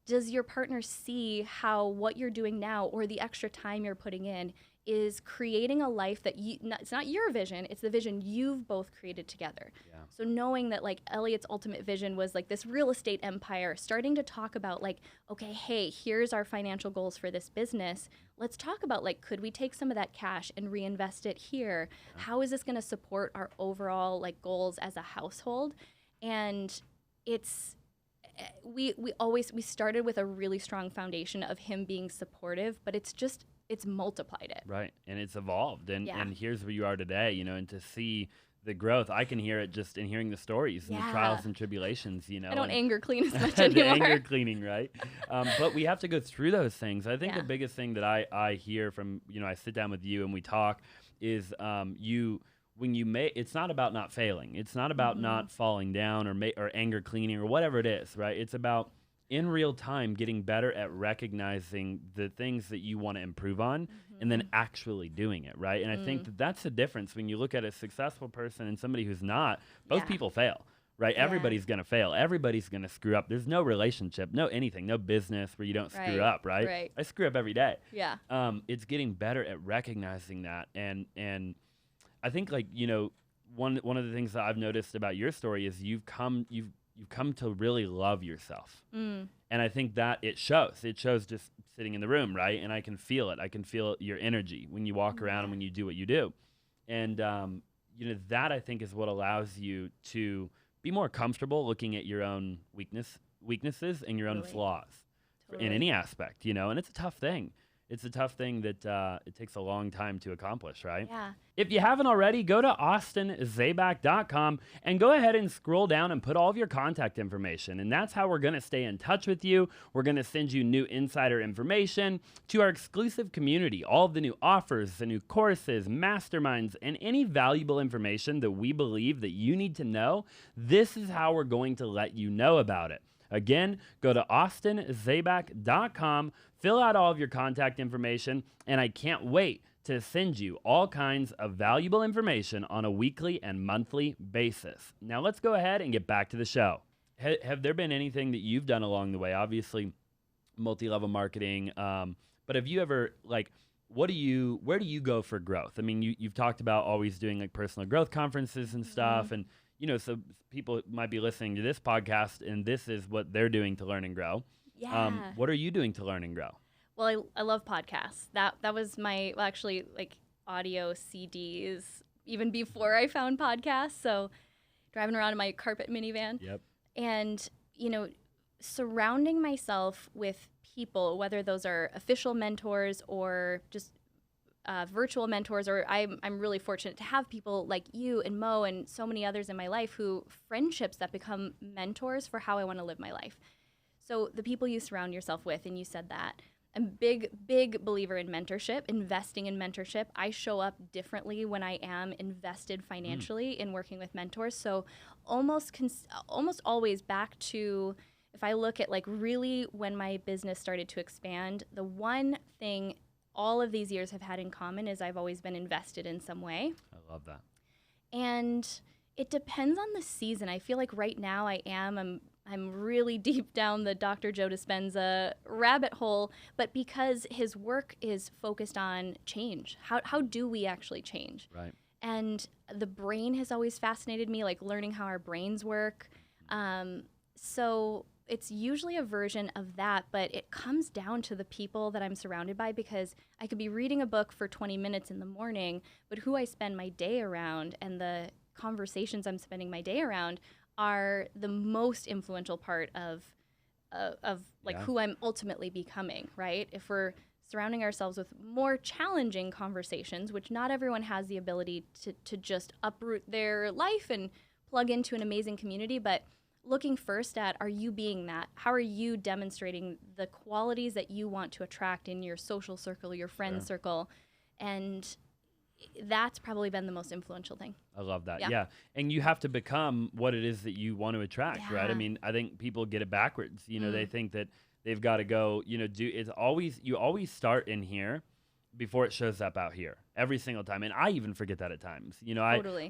Does your partner see how what you're doing now or the extra time you're putting in is creating a life that it's not your vision, it's the vision you've both created together. Yeah. So knowing that like Elliot's ultimate vision was like this real estate empire, starting to talk about like, okay, hey, here's our financial goals for this business. Let's talk about like, could we take some of that cash and reinvest it here? Yeah. How is this going to support our overall like goals as a household? And it's, we started with a really strong foundation of him being supportive, but it's multiplied it. Right. And it's evolved. And here's where you are today, you know, and to see the growth, I can hear it just in hearing the stories and the trials and tribulations, you know. I don't anger clean as much anymore. The anger cleaning, right? But we have to go through those things. I think the biggest thing that I hear from, you know, I sit down with you and we talk is it's not about not failing. It's not about not falling down or anger cleaning or whatever it is, right? It's about in real time getting better at recognizing the things that you want to improve on and then actually doing it, right? And I think that's the difference when you look at a successful person and somebody who's not. Both people fail, right? Everybody's going to fail. Everybody's going to screw up. There's no relationship, no anything, no business where you don't screw up, right? I screw up every day. Yeah. It's getting better at recognizing that. And I think, like, you know, one of the things that I've noticed about your story is you've come to really love yourself. And I think that it shows just sitting in the room, right? And I can feel it. I can feel your energy when you walk around and when you do what you do. And, you know, that I think is what allows you to be more comfortable looking at your own weaknesses and your own flaws in any aspect, you know, and it's a tough thing. It's a tough thing that it takes a long time to accomplish, right? Yeah. If you haven't already, go to austinzaback.com and go ahead and scroll down and put all of your contact information. And that's how we're going to stay in touch with you. We're going to send you new insider information to our exclusive community, all of the new offers, the new courses, masterminds, and any valuable information that we believe that you need to know. This is how we're going to let you know about it. Again, go to austinzaback.com, fill out all of your contact information, and I can't wait to send you all kinds of valuable information on a weekly and monthly basis. Now let's go ahead and get back to the show. Have there been anything that you've done along the way? Obviously, multi-level marketing, but have you ever, like, where do you go for growth? I mean, you've talked about always doing like personal growth conferences and stuff, and you know, so people might be listening to this podcast and this is what they're doing to learn and grow. Yeah. What are you doing to learn and grow? Well, I love podcasts. That was my, well, actually, like audio CDs even before I found podcasts. So driving around in my carpet minivan. Yep. And, you know, surrounding myself with people, whether those are official mentors or just virtual mentors, or I'm really fortunate to have people like you and Mo and so many others in my life who friendships that become mentors for how I want to live my life. So the people you surround yourself with, and you said that. I'm big believer in mentorship, investing in mentorship. I show up differently when I am invested financially in working with mentors. So almost always back to, if I look at like really when my business started to expand, the one thing all of these years have had in common is I've always been invested in some way. I love that. And it depends on the season. I feel like right now I'm really deep down the Dr. Joe Dispenza rabbit hole, but because his work is focused on change. How do we actually change? Right. And the brain has always fascinated me, like learning how our brains work. So it's usually a version of that, but it comes down to the people that I'm surrounded by, because I could be reading a book for 20 minutes in the morning, but who I spend my day around and the conversations I'm spending my day around are the most influential part of who I'm ultimately becoming, right? If we're surrounding ourselves with more challenging conversations, which not everyone has the ability to just uproot their life and plug into an amazing community, but looking first at, are you being that? How are you demonstrating the qualities that you want to attract in your social circle, your friend circle? And that's probably been the most influential thing. I love that. Yeah. And you have to become what it is that you want to attract, right? I mean, I think people get it backwards. You know, they think that they've got to go, you know, you always start in here before it shows up out here every single time. And I even forget that at times. You know, Totally.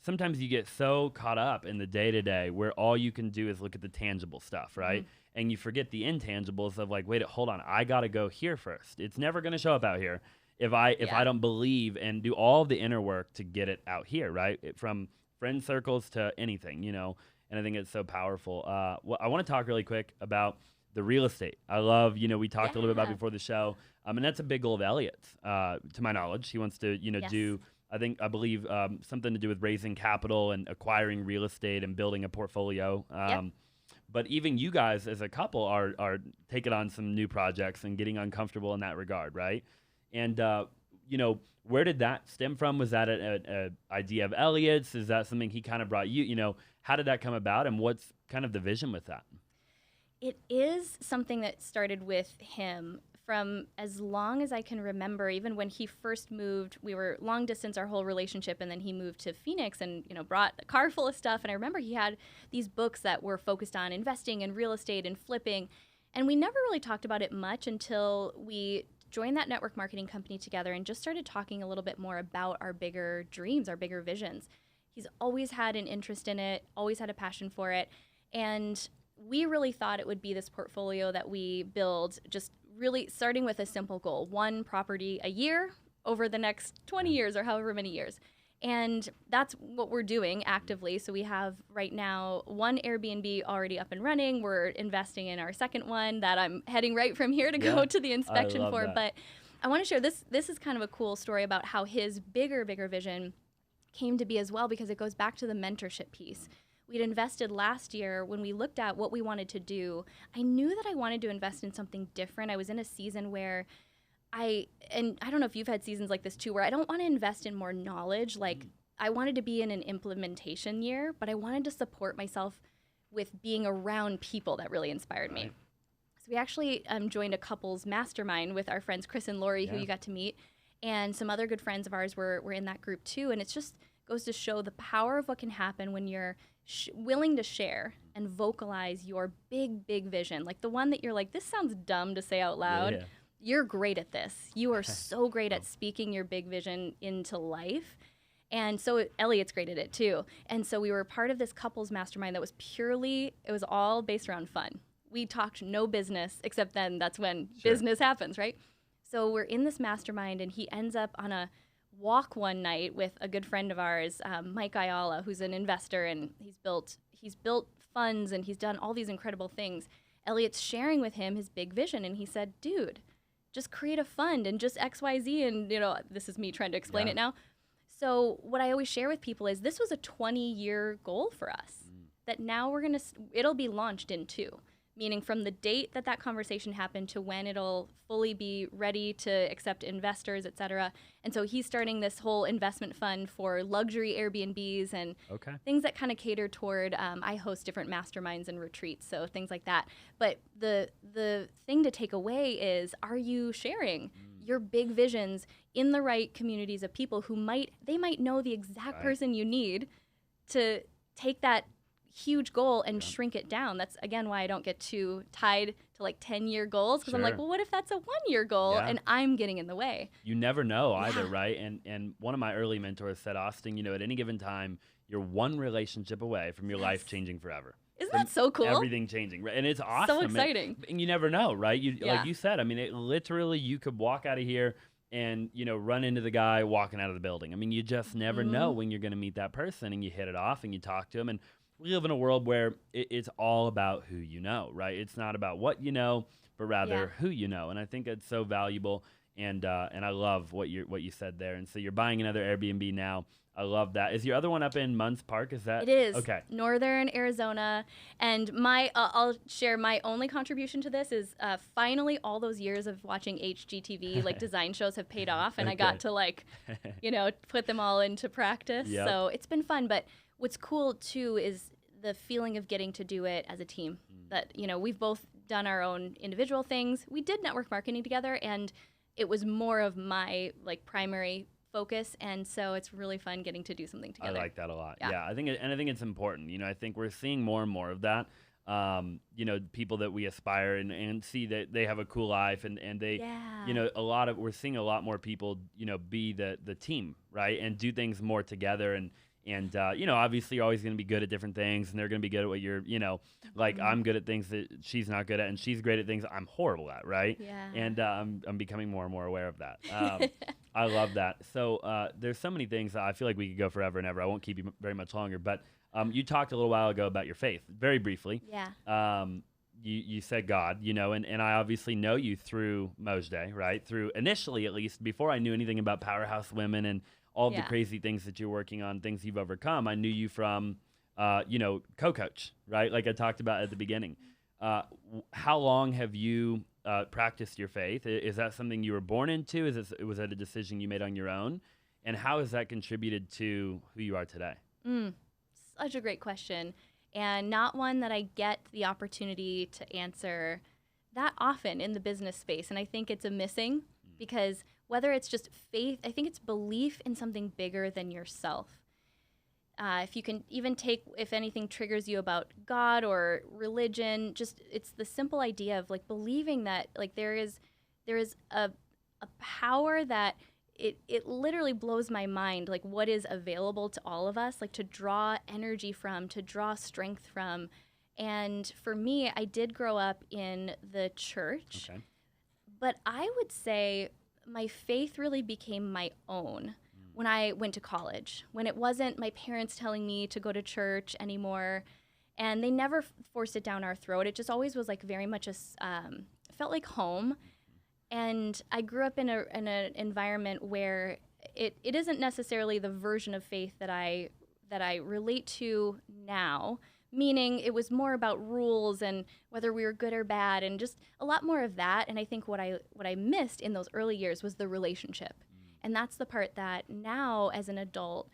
Sometimes you get so caught up in the day-to-day where all you can do is look at the tangible stuff, right? And you forget the intangibles of like, wait, hold on, I got to go here first. It's never going to show up out here. if I don't believe and do all the inner work to get it out here, right? From friend circles to anything, and I think it's so powerful. Well, I want to talk really quick about the real estate. I love, we talked a little bit about before the show, and that's a big goal of Elliot's, to my knowledge. He wants to, do, I believe, something to do with raising capital and acquiring real estate and building a portfolio. But even you guys as a couple are taking on some new projects and getting uncomfortable in that regard, right? And, where did that stem from? Was that an idea of Elliot's? Is that something he kind of brought you? How did that come about, and what's kind of the vision with that? It is something that started with him from as long as I can remember. Even when he first moved, we were long distance our whole relationship, and then he moved to Phoenix and brought a car full of stuff. And I remember he had these books that were focused on investing in real estate and flipping, and we never really talked about it much until we joined that network marketing company together and just started talking a little bit more about our bigger dreams, our bigger visions. He's always had an interest in it, always had a passion for it, and we really thought it would be this portfolio that we build, just really starting with a simple goal, one property a year over the next 20 years or however many years. And that's what we're doing actively. So we have right now one Airbnb already up and running. We're investing in our second one that I'm heading right from here to go to the inspection for. That. But I want to share this. This is kind of a cool story about how his bigger vision came to be as well, because it goes back to the mentorship piece. We'd invested last year when we looked at what we wanted to do. I knew that I wanted to invest in something different. I was in a season where and I don't know if you've had seasons like this too, where I don't want to invest in more knowledge. Like I wanted to be in an implementation year, but I wanted to support myself with being around people that really inspired me. So we actually joined a couples mastermind with our friends Chris and Lori, who you got to meet, and some other good friends of ours were in that group too. And it just goes to show the power of what can happen when you're willing to share and vocalize your big vision, like the one that you're like, this sounds dumb to say out loud. You're great at this. You are so great at speaking your big vision into life. And so Elliot's great at it too. And so we were part of this couples mastermind that was it was all based around fun. We talked no business, except then that's when business happens, right? So we're in this mastermind, and he ends up on a walk one night with a good friend of ours, Mike Ayala, who's an investor, and he's built funds, and he's done all these incredible things. Elliot's sharing with him his big vision, and he said, dude, just create a fund and just XYZ. And, this is me trying to explain it now. So what I always share with people is this was a 20-year goal for us that now it'll be launched in 2, meaning from the date that conversation happened to when it'll fully be ready to accept investors, et cetera. And so he's starting this whole investment fund for luxury Airbnbs and things that kind of cater toward, I host different masterminds and retreats, so things like that. But the thing to take away is, are you sharing your big visions in the right communities of people who might know the exact person you need to take that huge goal and shrink it down? That's again why I don't get too tied to like 10-year goals, because I'm like, well, what if that's a 1-year goal and I'm getting in the way? You never know either, right? And one of my early mentors said, Austin, at any given time, you're one relationship away from your life changing forever. Isn't that so cool? Everything changing, right? And it's awesome. So exciting. And you never know, right? Like you said, I mean, it literally, you could walk out of here and, run into the guy walking out of the building. I mean, you just never know when you're going to meet that person, and you hit it off and you talk to him. And we live in a world where it's all about who you know, right? It's not about what you know, but rather who you know. And I think it's so valuable. And I love what you said there. And so you're buying another Airbnb now. I love that. Is your other one up in Munns Park? Is that? It is. Okay. Northern Arizona. And I'll share my only contribution to this is finally all those years of watching HGTV, like design shows, have paid off. And I got to put them all into practice. Yep. So it's been fun. But what's cool too is the feeling of getting to do it as a team. That, we've both done our own individual things. We did network marketing together, and it was more of my primary focus, and so it's really fun getting to do something together. I like that a lot. Yeah, I think it's important. I think we're seeing more and more of that. People that we aspire and see that they have a cool life, and they, we're seeing a lot more people, be the team, right, and do things more together. And And, obviously you're always going to be good at different things, and they're going to be good at what you're, like I'm good at things that she's not good at, and she's great at things I'm horrible at, right? Yeah. And I'm becoming more and more aware of that. I love that. So there's so many things that I feel like we could go forever and ever. I won't keep you very much longer, but you talked a little while ago about your faith, very briefly. Yeah. You said God, and I obviously know you through Mojde, right? Through initially, at least, before I knew anything about Powerhouse Women and all of the crazy things that you're working on, things you've overcome. I knew you from, co-coach, right? Like I talked about at the beginning. How long have you practiced your faith? Is that something you were born into? Was that a decision you made on your own? And how has that contributed to who you are today? Such a great question, and not one that I get the opportunity to answer that often in the business space. And I think it's a missing because whether it's just faith, I think it's belief in something bigger than yourself. If you can even take, if anything triggers you about God or religion, it's the simple idea of like believing that like there is a power that it literally blows my mind, like what is available to all of us, like to draw energy from, to draw strength from. And for me, I did grow up in the church, but I would say my faith really became my own when I went to college, when it wasn't my parents telling me to go to church anymore. And they never forced it down our throat. It just always was like very much felt like home. And I grew up in an environment where it isn't necessarily the version of faith that I relate to now, meaning it was more about rules and whether we were good or bad and just a lot more of that. And I think what I missed in those early years was the relationship. And that's the part that now as an adult,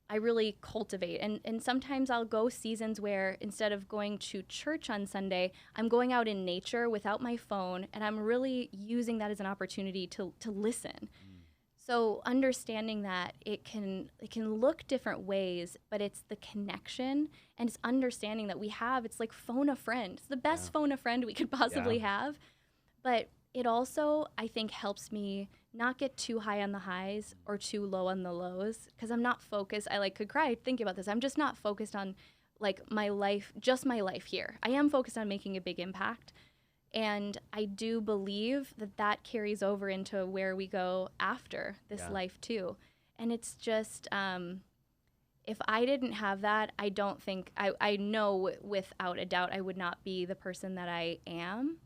I really cultivate. And sometimes I'll go seasons where instead of going to church on Sunday, I'm going out in nature without my phone, and I'm really using that as an opportunity to listen. So understanding that it can look different ways, but it's the connection and it's understanding that it's like phone a friend. It's the best phone a friend we could possibly have. But it also, I think, helps me not get too high on the highs or too low on the lows, because I'm not focused. I could cry thinking about this. I'm just not focused on like my life, just my life here. I am focused on making a big impact. And I do believe that carries over into where we go after this life too. And it's just, if I didn't have that, I don't think, I know without a doubt I would not be the person that I am.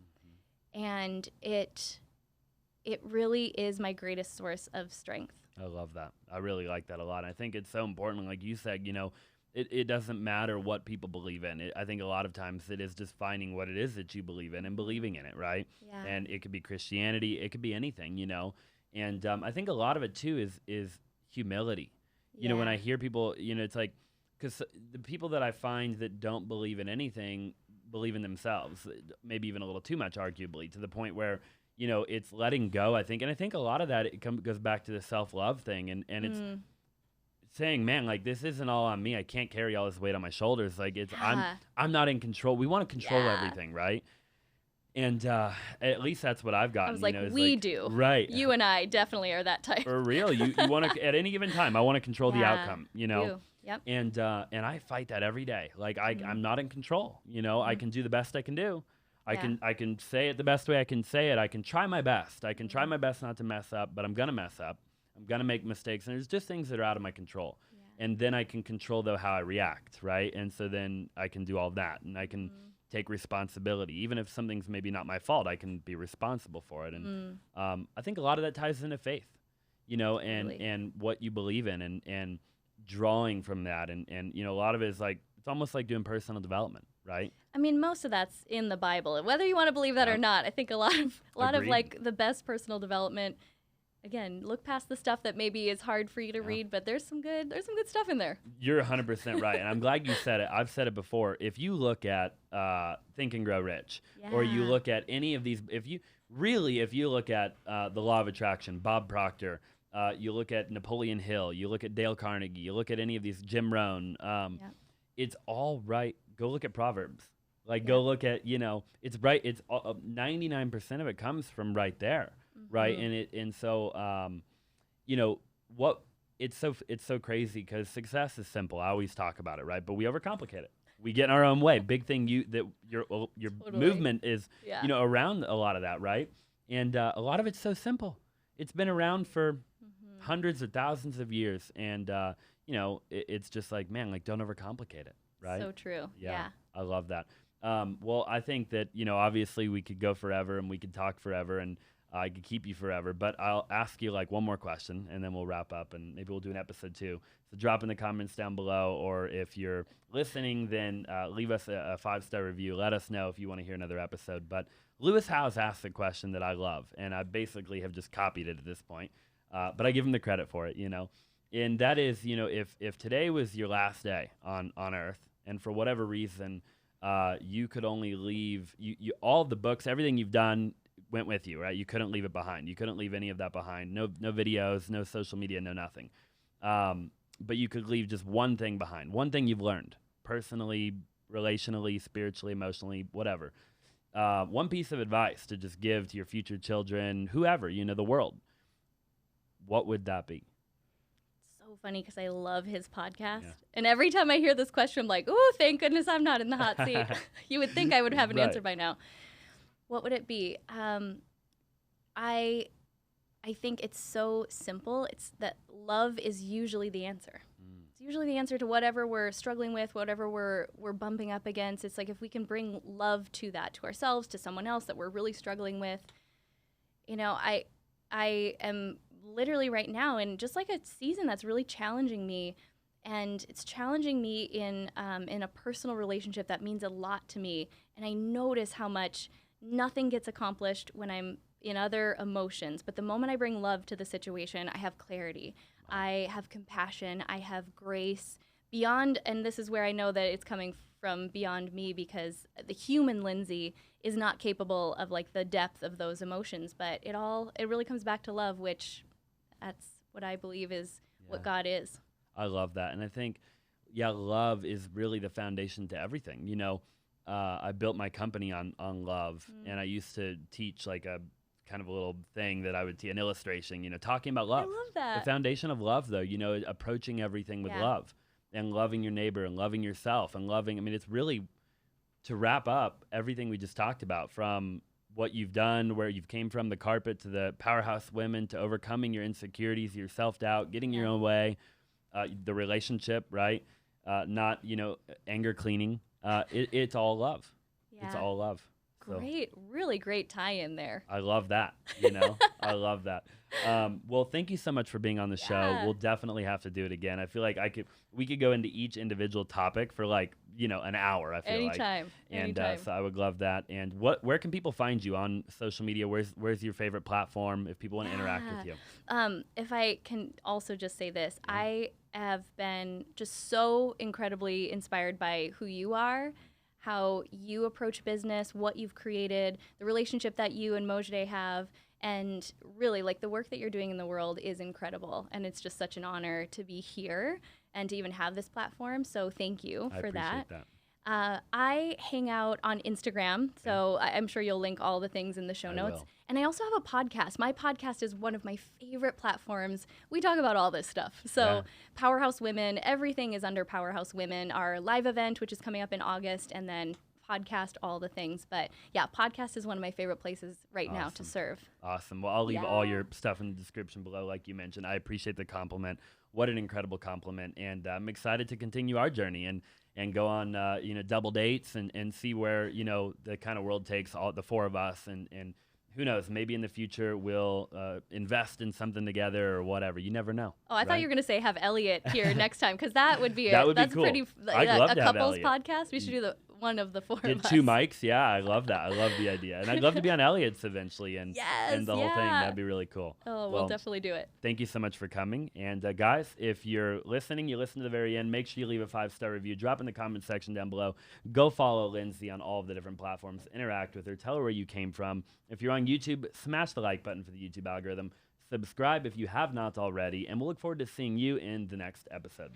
And it really is my greatest source of strength. I love that. I really like that a lot. I think it's so important. Like you said, it doesn't matter what people believe in. I think a lot of times it is just finding what it is that you believe in and believing in it, right? Yeah. And it could be Christianity. It could be anything, And I think a lot of it, too, is humility. When I hear people, it's like, because the people that I find that don't believe in anything believe in themselves, maybe even a little too much, arguably, to the point where, it's letting go, I think. And I think a lot of that goes back to the self-love thing. And it's saying, man, like, this isn't all on me. I can't carry all this weight on my shoulders. Like, I'm not in control. We want to control everything, right? And at least that's what I've gotten. I was like, we do. Right. You and I definitely are that type. For real. You want to, at any given time, I want to control the outcome, You. Yep. And I fight that every day. Like, I'm not in control. I can do the best I can do. I can say it the best way I can say it. I can try my best. I can try my best not to mess up, but I'm going to mess up. I'm going to make mistakes. And there's just things that are out of my control. Yeah. And then I can control, though, how I react, right? And so then I can do all that. And I can take responsibility. Even if something's maybe not my fault, I can be responsible for it. And I think a lot of that ties into faith, and what you believe in and drawing from that. And a lot of it is like, it's almost like doing personal development, right? I mean, most of that's in the Bible. Whether you want to believe that or not, I think a lot of like the best personal development, again, look past the stuff that maybe is hard for you to read, but there's some good stuff in there. You're 100% right. And I'm glad you said it. I've said it before. If you look at Think and Grow Rich, or you look at any of these, if you look at the Law of Attraction, Bob Proctor, you look at Napoleon Hill, you look at Dale Carnegie, you look at any of these, Jim Rohn, it's all right. Go look at Proverbs. Go look at, it's right. It's 99% of it comes from right there. Right. And so, what it's so crazy because success is simple. I always talk about it, right? But we overcomplicate it. We get in our own way. Big thing your Totally. movement is Yeah. around a lot of that, right? And a lot of it's so simple. It's been around for hundreds or thousands of years, and it's just like, man, like, don't overcomplicate it, right? So true. Yeah. I love that. Well, I think that obviously we could go forever and we could talk forever, and I could keep you forever, but I'll ask you like one more question and then we'll wrap up, and maybe we'll do an episode 2. So drop in the comments down below, or if you're listening, then leave us a 5-star review. Let us know if you want to hear another episode. But Lewis Howes asked a question that I love, and I basically have just copied it at this point, but I give him the credit for it, and that is, if today was your last day on Earth, and for whatever reason you could only leave you all of the books, everything you've done went with you, right? You couldn't leave it behind. You couldn't leave any of that behind. No videos, no social media, no nothing. But you could leave just one thing behind. One thing you've learned personally, relationally, spiritually, emotionally, whatever. One piece of advice to just give to your future children, whoever, the world. What would that be? So funny because I love his podcast. Yeah. And every time I hear this question, I'm like, oh, thank goodness I'm not in the hot seat. You would think I would have an answer by now. What would it be? I think it's so simple. It's that love is usually the answer. It's usually the answer to whatever we're struggling with, whatever we're bumping up against. It's like if we can bring love to that, to ourselves, to someone else that we're really struggling with. I am literally right now in just like a season that's really challenging me. And it's challenging me in a personal relationship that means a lot to me. And I notice how much nothing gets accomplished when I'm in other emotions. But the moment I bring love to the situation, I have clarity. I have compassion. I have grace beyond, and this is where I know that it's coming from beyond me, because the human Lindsey is not capable of like the depth of those emotions. But it really comes back to love, which that's what I believe is what God is. I love that. And I think, love is really the foundation to everything. I built my company on love, and I used to teach like a kind of a little thing that I would teach, an illustration, talking about love. I love that. The foundation of love, though, approaching everything with love, and loving your neighbor and loving yourself and loving, it's really, to wrap up everything we just talked about, from what you've done, where you've came from, the carpet, to the Powerhouse Women, to overcoming your insecurities, your self-doubt, getting your own way, the relationship, right? Not, anger cleaning. It's all love. Yeah. It's all love. Great. So, really great tie-in there. I love that. I love that. Well, thank you so much for being on the show. We'll definitely have to do it again. I feel like we could go into each individual topic for like, an hour, I feel Anytime. And so I would love that. And where can people find you on social media? Where's your favorite platform if people want to interact with you? If I can also just say this, I have been just so incredibly inspired by who you are, how you approach business, what you've created, the relationship that you and Mojde have, and really, like, the work that you're doing in the world is incredible, and it's just such an honor to be here and to even have this platform, so thank you for that. I appreciate that. I hang out on Instagram, so I'm sure you'll link all the things in the show notes. And I also have a podcast. My podcast is one of my favorite platforms. We talk about all this stuff. So Powerhouse Women, everything is under Powerhouse Women. Our live event, which is coming up in August, and then podcast, all the things. But podcast is one of my favorite places right now to serve. Awesome. Well, I'll leave all your stuff in the description below, like you mentioned. I appreciate the compliment. What an incredible compliment. And I'm excited to continue our journey and go on, double dates and see where, the kind of world takes all the four of us. And who knows, maybe in the future we'll invest in something together or whatever. You never know. Oh, I thought you were going to say have Elliot here next time, because that would be that's cool. Pretty I'd love to have couples Elliot. Podcast. We should do one of the four Get of us. 2 mics. Yeah, I love that. I love the idea. And I'd love to be on Elliot's eventually and the whole thing. That'd be really cool. Oh, we'll definitely do it. Thank you so much for coming. And guys, if you're listening, you listen to the very end, make sure you leave a 5-star review. Drop in the comment section down below. Go follow Lindsey on all of the different platforms. Interact with her. Tell her where you came from. If you're on YouTube, smash the like button for the YouTube algorithm. Subscribe if you have not already. And we'll look forward to seeing you in the next episode.